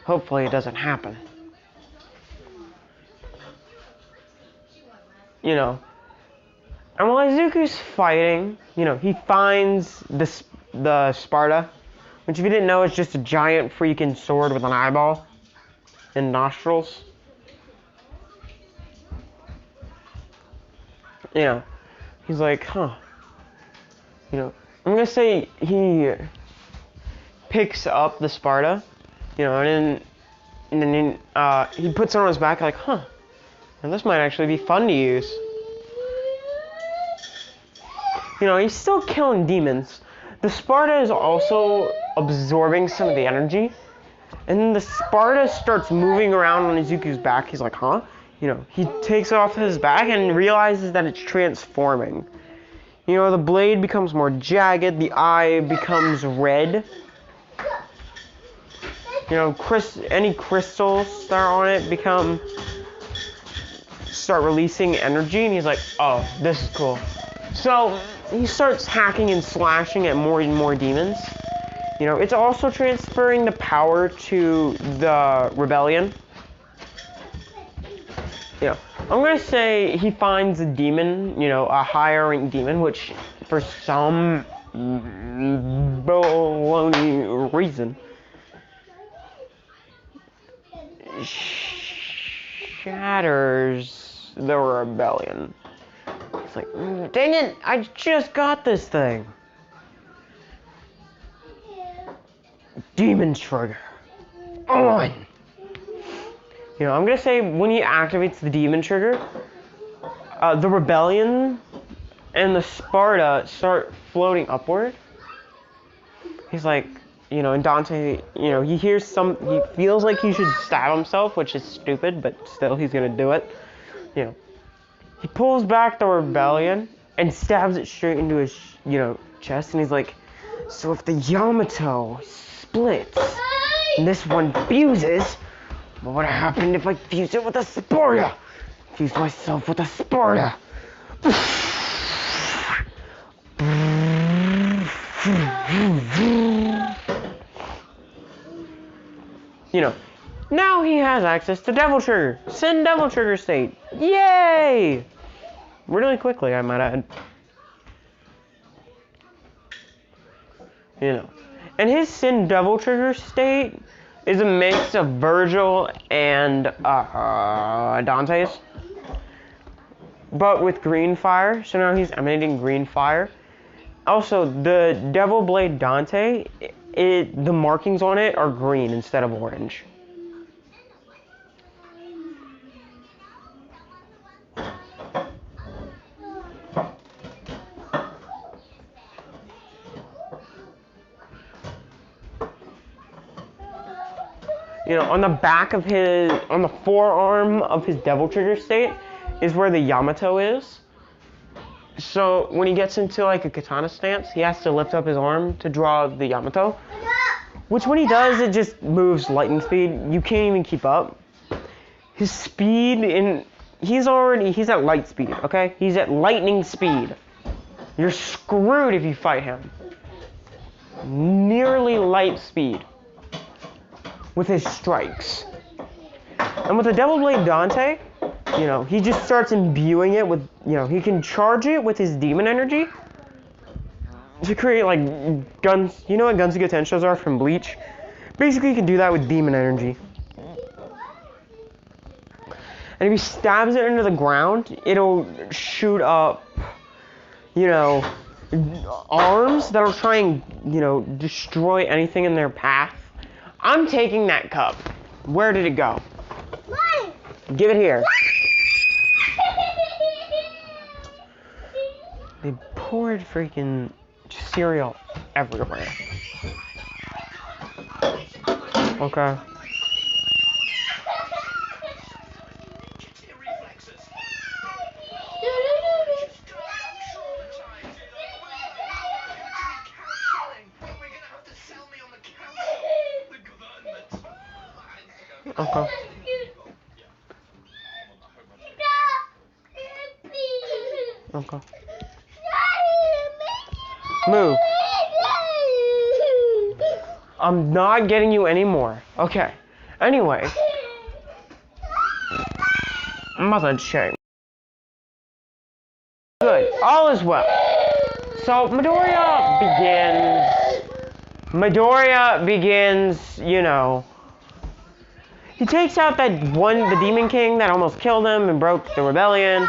Hopefully it doesn't happen. You know, and while Izuku's fighting, you know, he finds the Sparta, which if you didn't know is just a giant freaking sword with an eyeball and nostrils. You know, he's like, huh. You know, I'm gonna say he picks up the Sparta, you know, and then he puts it on his back like, huh, and this might actually be fun to use. You know, he's still killing demons. The Sparta is also absorbing some of the energy, and then the Sparta starts moving around on Izuku's back. He's like, huh? You know, he takes it off his back and realizes that it's transforming. You know, the blade becomes more jagged, the eye becomes red. You know, any crystals that are on it start releasing energy, and he's like, oh, this is cool. So, he starts hacking and slashing at more and more demons. You know, it's also transferring the power to the rebellion. You know, I'm gonna say he finds a demon, you know, a higher ranked demon, which for some baloney reason shatters the rebellion. It's like, dang it, I just got this thing. Demon trigger on. You know, I'm gonna say when he activates the demon trigger, the rebellion and the Sparta start floating upward. He's like, you know, and Dante, you know, he feels like he should stab himself, which is stupid, but still he's gonna do it. You know, he pulls back the rebellion and stabs it straight into his, you know, chest, and he's like, so if the Yamato splits and this one fuses, what would have happened if I fused it with a Sparta? Fuse myself with a Sparta. You know, now he has access to Devil Trigger. Sin Devil Trigger state. Yay! Really quickly, I might add. You know, and his Sin Devil Trigger state is a mix of Virgil and Dante's, but with green fire. So now he's emanating green fire. Also, the Devil Blade Dante, the markings on it are green instead of orange. You know, on the back of on the forearm of his Devil Trigger state is where the Yamato is. So when he gets into like a katana stance, he has to lift up his arm to draw the Yamato. Which when he does, it just moves lightning speed. You can't even keep up. His speed, he's at light speed, okay? He's at lightning speed. You're screwed if you fight him. Nearly light speed. with his strikes. And with the Devil Blade Dante, you know, he just starts imbuing it with, you know, he can charge it with his demon energy to create, like, guns. You know what Gunsuga Tenshos are from Bleach? Basically, you can do that with demon energy. And if he stabs it into the ground, it'll shoot up, you know, arms that'll try and, you know, destroy anything in their path. I'm taking that cup. Where did it go? Mine. Give it here. They poured freaking cereal everywhere. Okay. Okay. Okay. Move. I'm not getting you anymore. Okay. Anyway. I'm about to check. Good. All is well. So Midoriya begins, you know. He takes out the Demon King that almost killed him and broke the rebellion.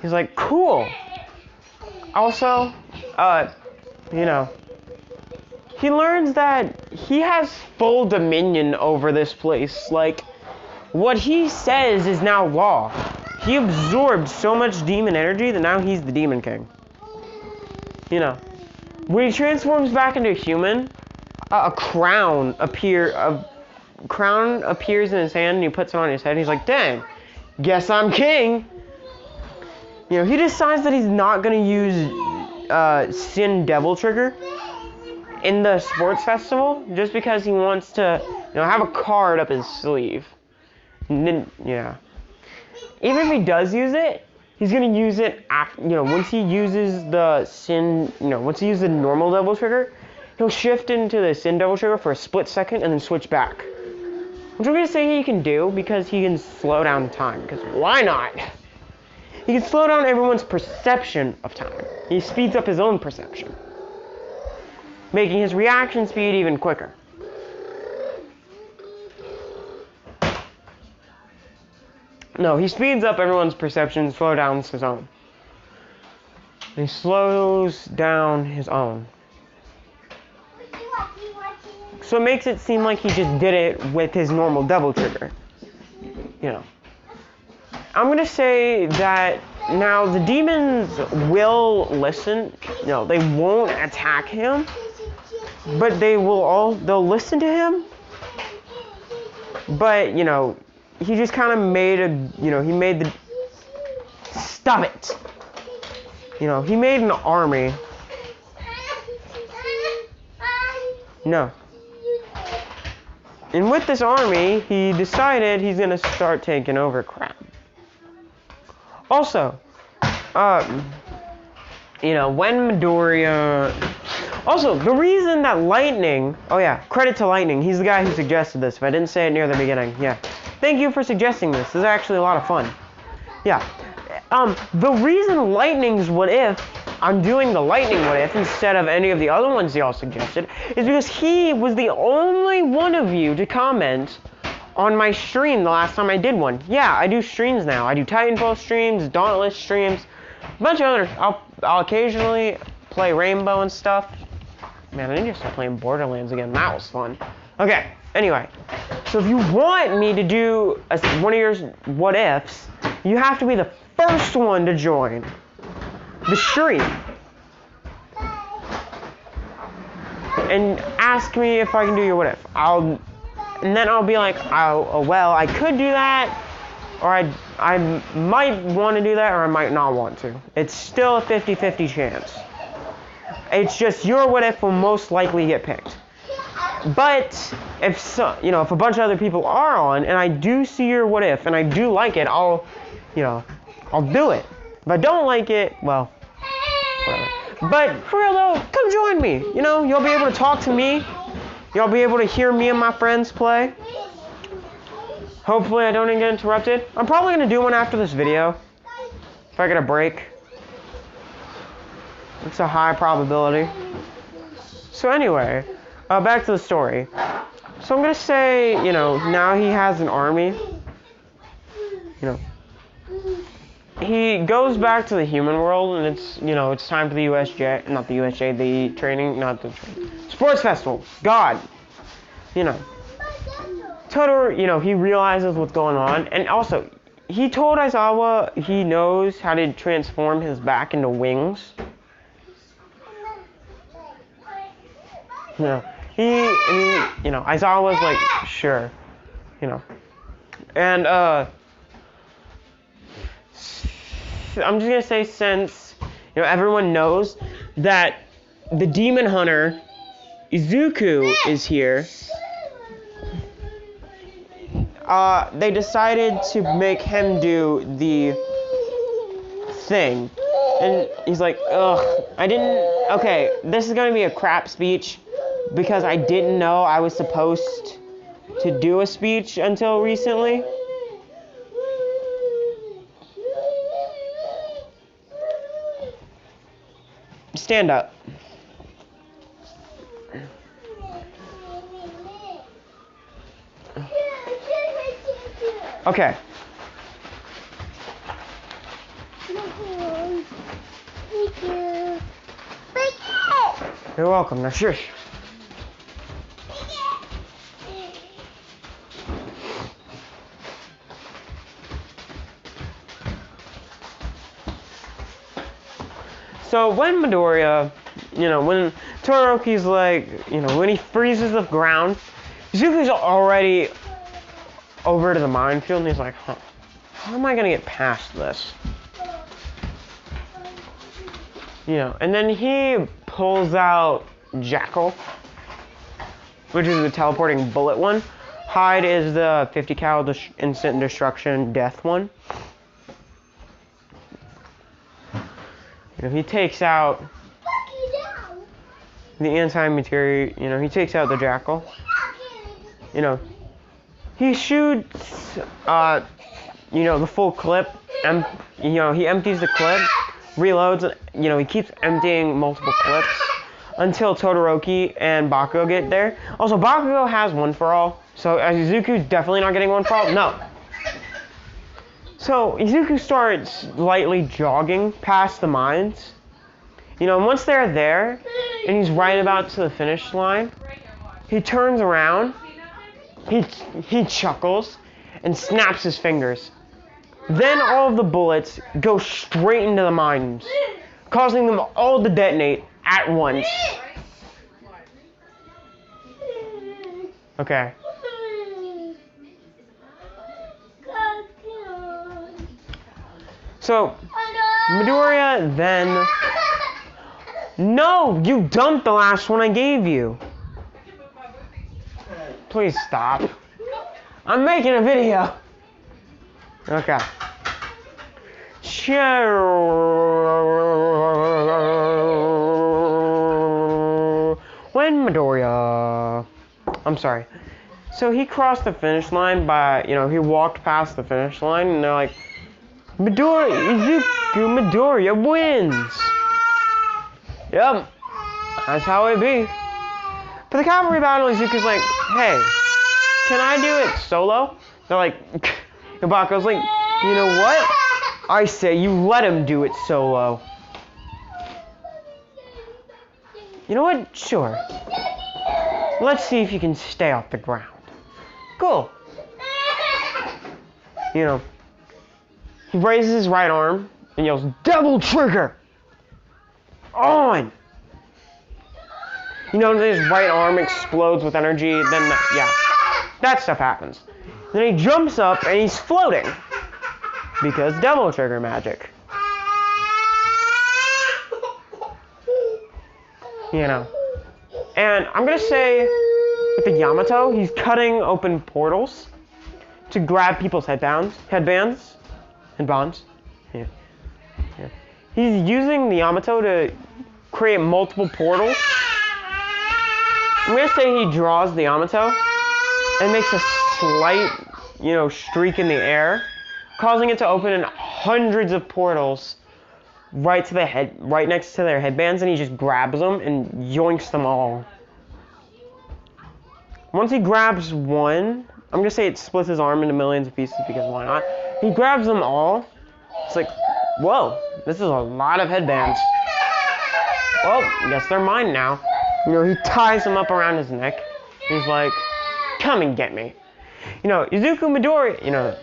He's like, cool. Also, you know, he learns that he has full dominion over this place. Like, what he says is now law. He absorbed so much demon energy that now he's the Demon King. You know, when he transforms back into a human, a crown appears in his hand and he puts it on his head and he's like, dang, guess I'm king. You know, he decides that he's not going to use Sin Devil Trigger in the sports festival just because he wants to, you know, have a card up his sleeve. And then, yeah. Even if he does use it, he's going to use it after, you know, once he uses the Sin, you know, once he uses the normal Devil Trigger, he'll shift into the Sin Devil Trigger for a split second and then switch back. Which I'm going to say he can do because he can slow down time. Because why not? He can slow down everyone's perception of time. He speeds up his own perception, making his reaction speed even quicker. No, he speeds up everyone's perception, slow down his own. He slows down his own. So it makes it seem like he just did it with his normal Devil Trigger. You know. I'm going to say that now the demons will listen. No, they won't attack him. But they'll listen to him. But, you know, he just kind of stop it. You know, he made an army. No. And with this army, he decided he's going to start taking over crap. Also, you know, when Midoriya... Also, the reason that Lightning... Oh yeah, credit to Lightning. He's the guy who suggested this. If I didn't say it near the beginning, yeah. Thank you for suggesting this. This is actually a lot of fun. Yeah. The reason Lightning's what if... I'm doing the Lightning what if instead of any of the other ones y'all suggested is because he was the only one of you to comment on my stream the last time I did one. Yeah, I do streams now. I do Titanfall streams, Dauntless streams, a bunch of others. I'll occasionally play Rainbow and stuff. Man, I need to start playing Borderlands again. That was fun. Okay, anyway. So if you want me to do one of your what ifs, you have to be the first one to join the stream and ask me if I can do your what if. And then I'll be like, oh well, I could do that, or I might want to do that, or I might not want to. It's still a 50-50 chance. It's just your what if will most likely get picked. But if a bunch of other people are on, and I do see your what if, and I do like it, I'll do it. If I don't like it, well, whatever. But for real though, come join me. You know, you'll be able to talk to me. You'll be able to hear me and my friends play. Hopefully I don't get interrupted. I'm probably going to do one after this video. If I get a break. It's a high probability. So anyway, back to the story. So I'm going to say, now he has an army. He goes back to the human world, and it's time for the the training, not the sports festival. God. Totoro, he realizes what's going on, and also, he told Aizawa he knows how to transform his back into wings. Aizawa's like, sure, and, I'm just gonna say, since, everyone knows that the demon hunter, Izuku, is here, they decided to make him do the thing. And he's like, ugh, okay, this is gonna be a crap speech because I didn't know I was supposed to do a speech until recently. Stand up. Okay. You're welcome. Now shush. So when Midoriya, when Todoroki's like, when he freezes the ground, Izuku's already over to the minefield, and he's like, huh, how am I gonna get past this? And then he pulls out Jackal, which is the teleporting bullet one. Hyde is the 50 cal instant destruction death one. He takes out the anti-materia, he takes out the Jackal. He shoots, the full clip, and, he empties the clip, reloads, he keeps emptying multiple clips until Todoroki and Bakugo get there. Also, Bakugo has one for all, so Izuku's definitely not getting one for all. No. So, Izuku starts lightly jogging past the mines. And once they're there, and he's right about to the finish line, he turns around, he chuckles, and snaps his fingers. Then all of the bullets go straight into the mines, causing them all to detonate at once. Okay. So, Midoriya then... No! You dumped the last one I gave you! Please stop. I'm making a video! Okay. When Midoriya... I'm sorry. So he crossed the finish line by, he walked past the finish line, and they're like, Midoriya wins! Yep, that's how it be. For the cavalry battle, Izuku's like, hey, can I do it solo? They're like, Bakugo's like, you know what? I say you let him do it solo. You know what? Sure. Let's see if you can stay off the ground. Cool. He raises his right arm and yells, double trigger! On! His right arm explodes with energy, then, that stuff happens. Then he jumps up and he's floating. Because double trigger magic. And I'm gonna say, with the Yamato, he's cutting open portals to grab people's headbands. Yeah. He's using the Yamato to create multiple portals. I'm gonna say he draws the Yamato and makes a slight streak in the air, causing it to open in hundreds of portals right next to their headbands, and he just grabs them and yoinks them all. Once he grabs one, I'm gonna say it splits his arm into millions of pieces because why not? He grabs them all. It's like, whoa, this is a lot of headbands. Well, I guess they're mine now. He ties them up around his neck. He's like, come and get me. Izuku Midoriya,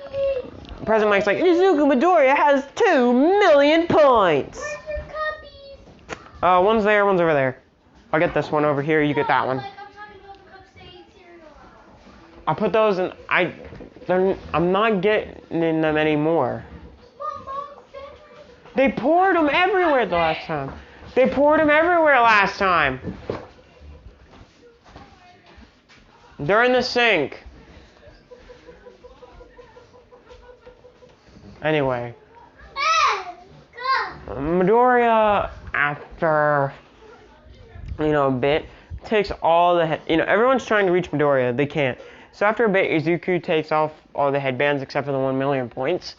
President Mike's like, Izuku Midoriya has 2 million points. One's there, one's over there. I'll get this one over here, you get that one. I'll put those in, I'm not getting them anymore. They poured them everywhere the last time. They poured them everywhere last time. They're in the sink. Anyway. Midoriya, after, a bit, takes all the, everyone's trying to reach Midoriya. They can't. So after a bit, Izuku takes off all the headbands except for the 1 million points.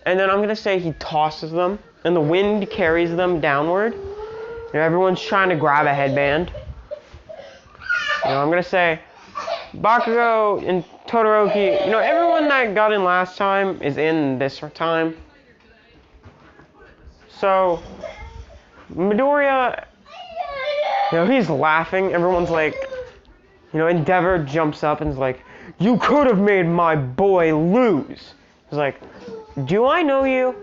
And then I'm going to say he tosses them, and the wind carries them downward. Everyone's trying to grab a headband. I'm going to say Bakugo and Todoroki, everyone that got in last time is in this time. So, Midoriya, he's laughing. Everyone's like, Endeavor jumps up and is like, you could have made my boy lose. He's like, do I know you?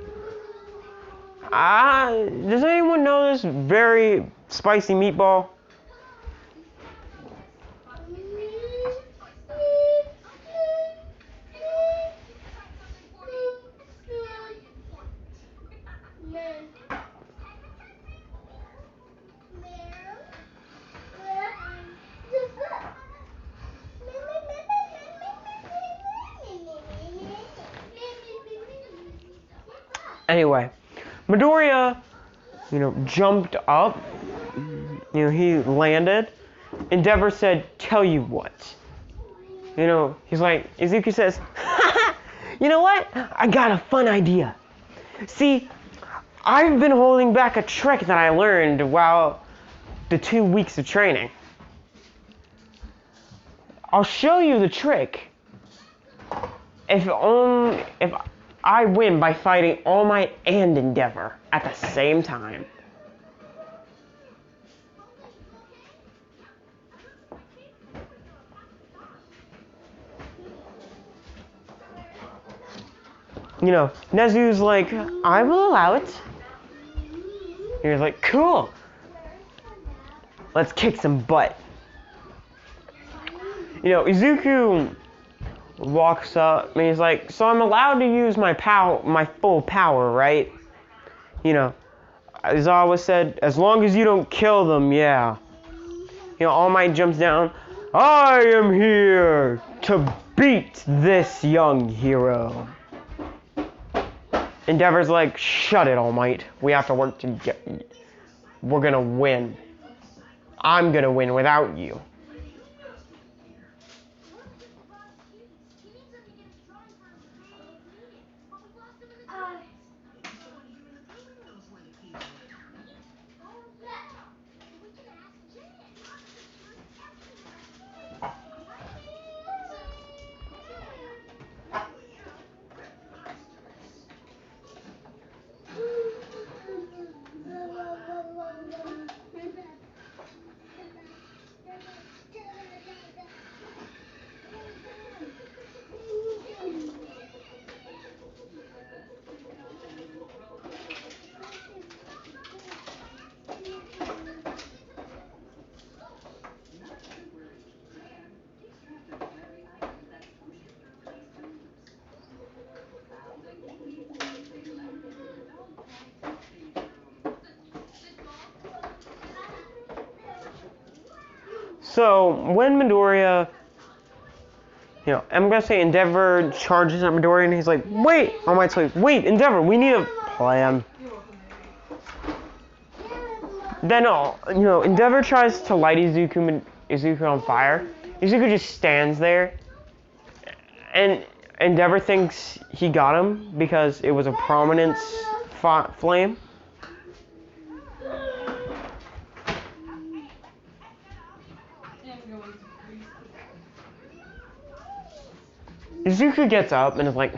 Does anyone know this very spicy meatball? Anyway, Midoriya, jumped up. He landed. Endeavor said, tell you what. He's like, Izuku says, you know what? I got a fun idea. See, I've been holding back a trick that I learned while the 2 weeks of training. I'll show you the trick. If I win by fighting All Might and Endeavor at the same time. Nezu's like, I will allow it. He was like, cool. Let's kick some butt. Izuku walks up and he's like, so I'm allowed to use my full power, right? As I always said, as long as you don't kill them, yeah. All Might jumps down. I am here to beat this young hero. Endeavor's like, shut it, All Might. We have to work together. We're gonna win. I'm gonna win without you. So, when Midoriya, I'm going to say Endeavor charges at Midoriya, and he's like, wait! All Might's like, wait, Endeavor, we need a plan. Then, Endeavor tries to light Izuku on fire. Izuku just stands there, and Endeavor thinks he got him because it was a prominence flame. Izuku gets up and is like,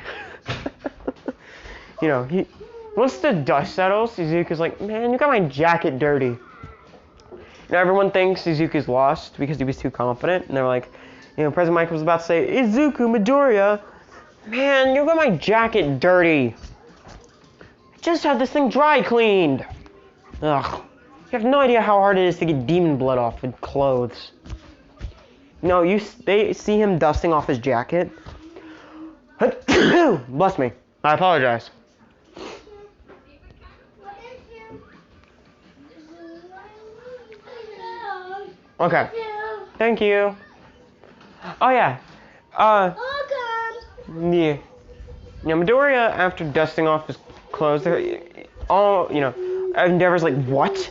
you know, once the dust settles, Izuku's like, man, you got my jacket dirty. Now everyone thinks Izuku's lost because he was too confident, and they're like, you know, President Mike was about to say, Izuku, Midoriya, man, you got my jacket dirty. I just had this thing dry cleaned. Ugh. You have no idea how hard it is to get demon blood off with clothes. No, they see him dusting off his jacket. Bless me. I apologize. Okay. Thank you. Oh yeah. Yeah. Yeah, Midoriya, after dusting off his clothes, all, you know, Endeavor's like, what?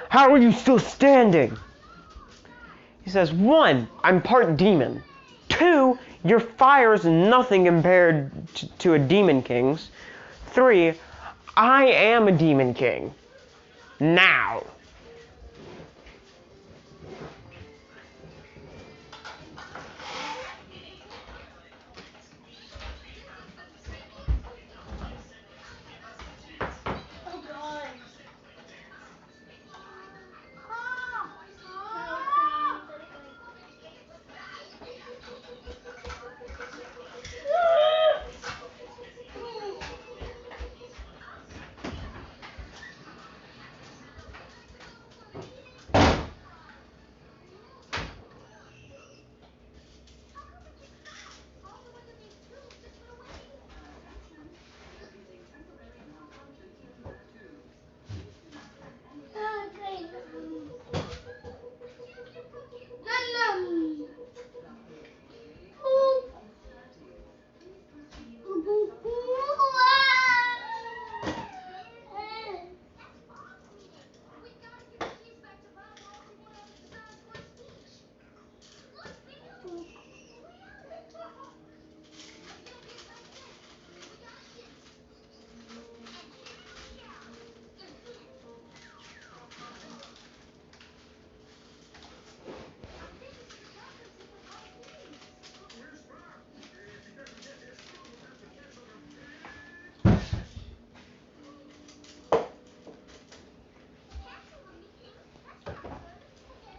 How are you still standing? He says, 1, I'm part demon. 2, your fire is nothing compared to a demon king's. 3, I am a demon king. Now.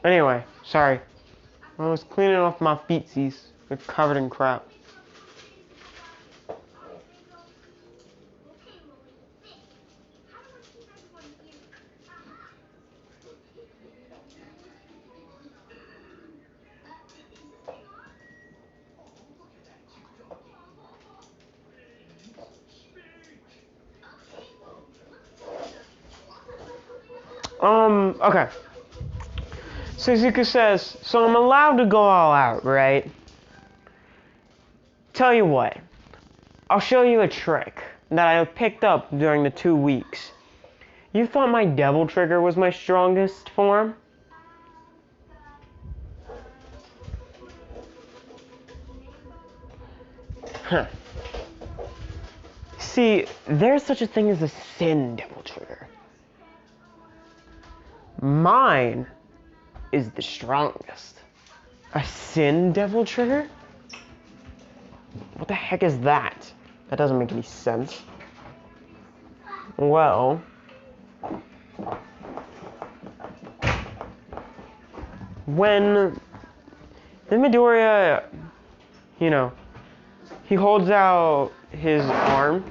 Anyway, sorry. I was cleaning off my feetsies. They're covered in crap. Okay. Suzuka says, so I'm allowed to go all out, right? Tell you what, I'll show you a trick that I picked up during the 2 weeks. You thought my devil trigger was my strongest form? Huh. See, there's such a thing as a sin devil trigger. Mine is the strongest. A sin devil trigger? What the heck is that? That doesn't make any sense. Well, when the Midoriya, you know, he holds out his arm,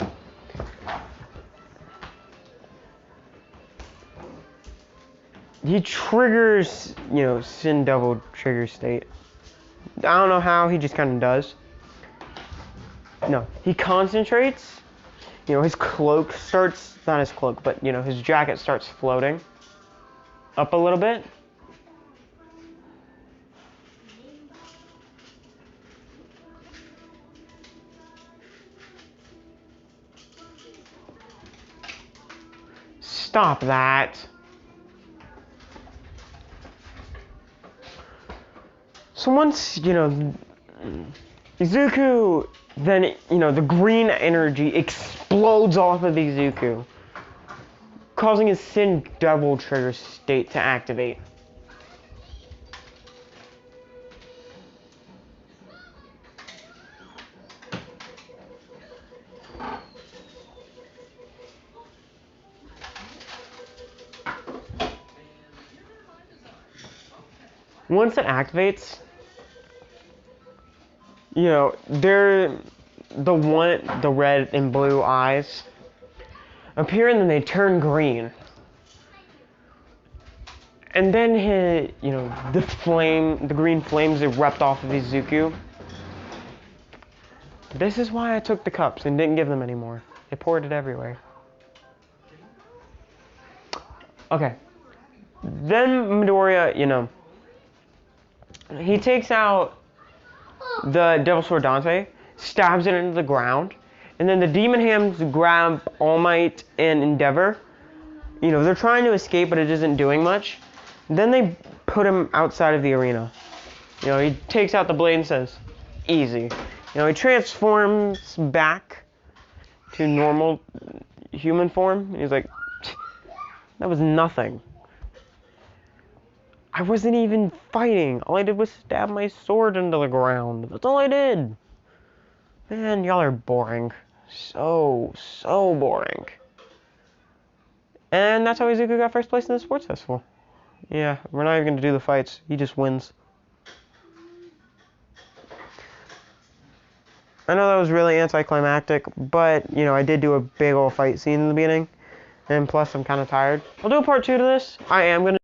he triggers, you know, Sin Devil trigger state. I don't know how, he just kind of does. No, he concentrates, you know, his cloak starts, not his cloak, but, you know, his jacket starts floating up a little bit. Stop that. So once, you know, Izuku then, the green energy explodes off of Izuku, causing his Sin Devil trigger state to activate. Once it activates, the red and blue eyes appear and then they turn green. And then the green flames erupt off of Izuku. This is why I took the cups and didn't give them anymore. They poured it everywhere. Okay. Then Midoriya, he takes out the Devil Sword Dante, stabs it into the ground, and then the Demon Hands grab All Might and Endeavor. They're trying to escape, but it isn't doing much. Then they put him outside of the arena. He takes out the blade and says, easy. He transforms back to normal human form. And he's like, that was nothing. I wasn't even fighting. All I did was stab my sword into the ground. That's all I did. Man, y'all are boring. So boring. And that's how Izuku got first place in the sports festival. Yeah, we're not even going to do the fights. He just wins. I know that was really anticlimactic, but, I did do a big old fight scene in the beginning. And plus, I'm kind of tired. I'll do a part 2 to this. I am going to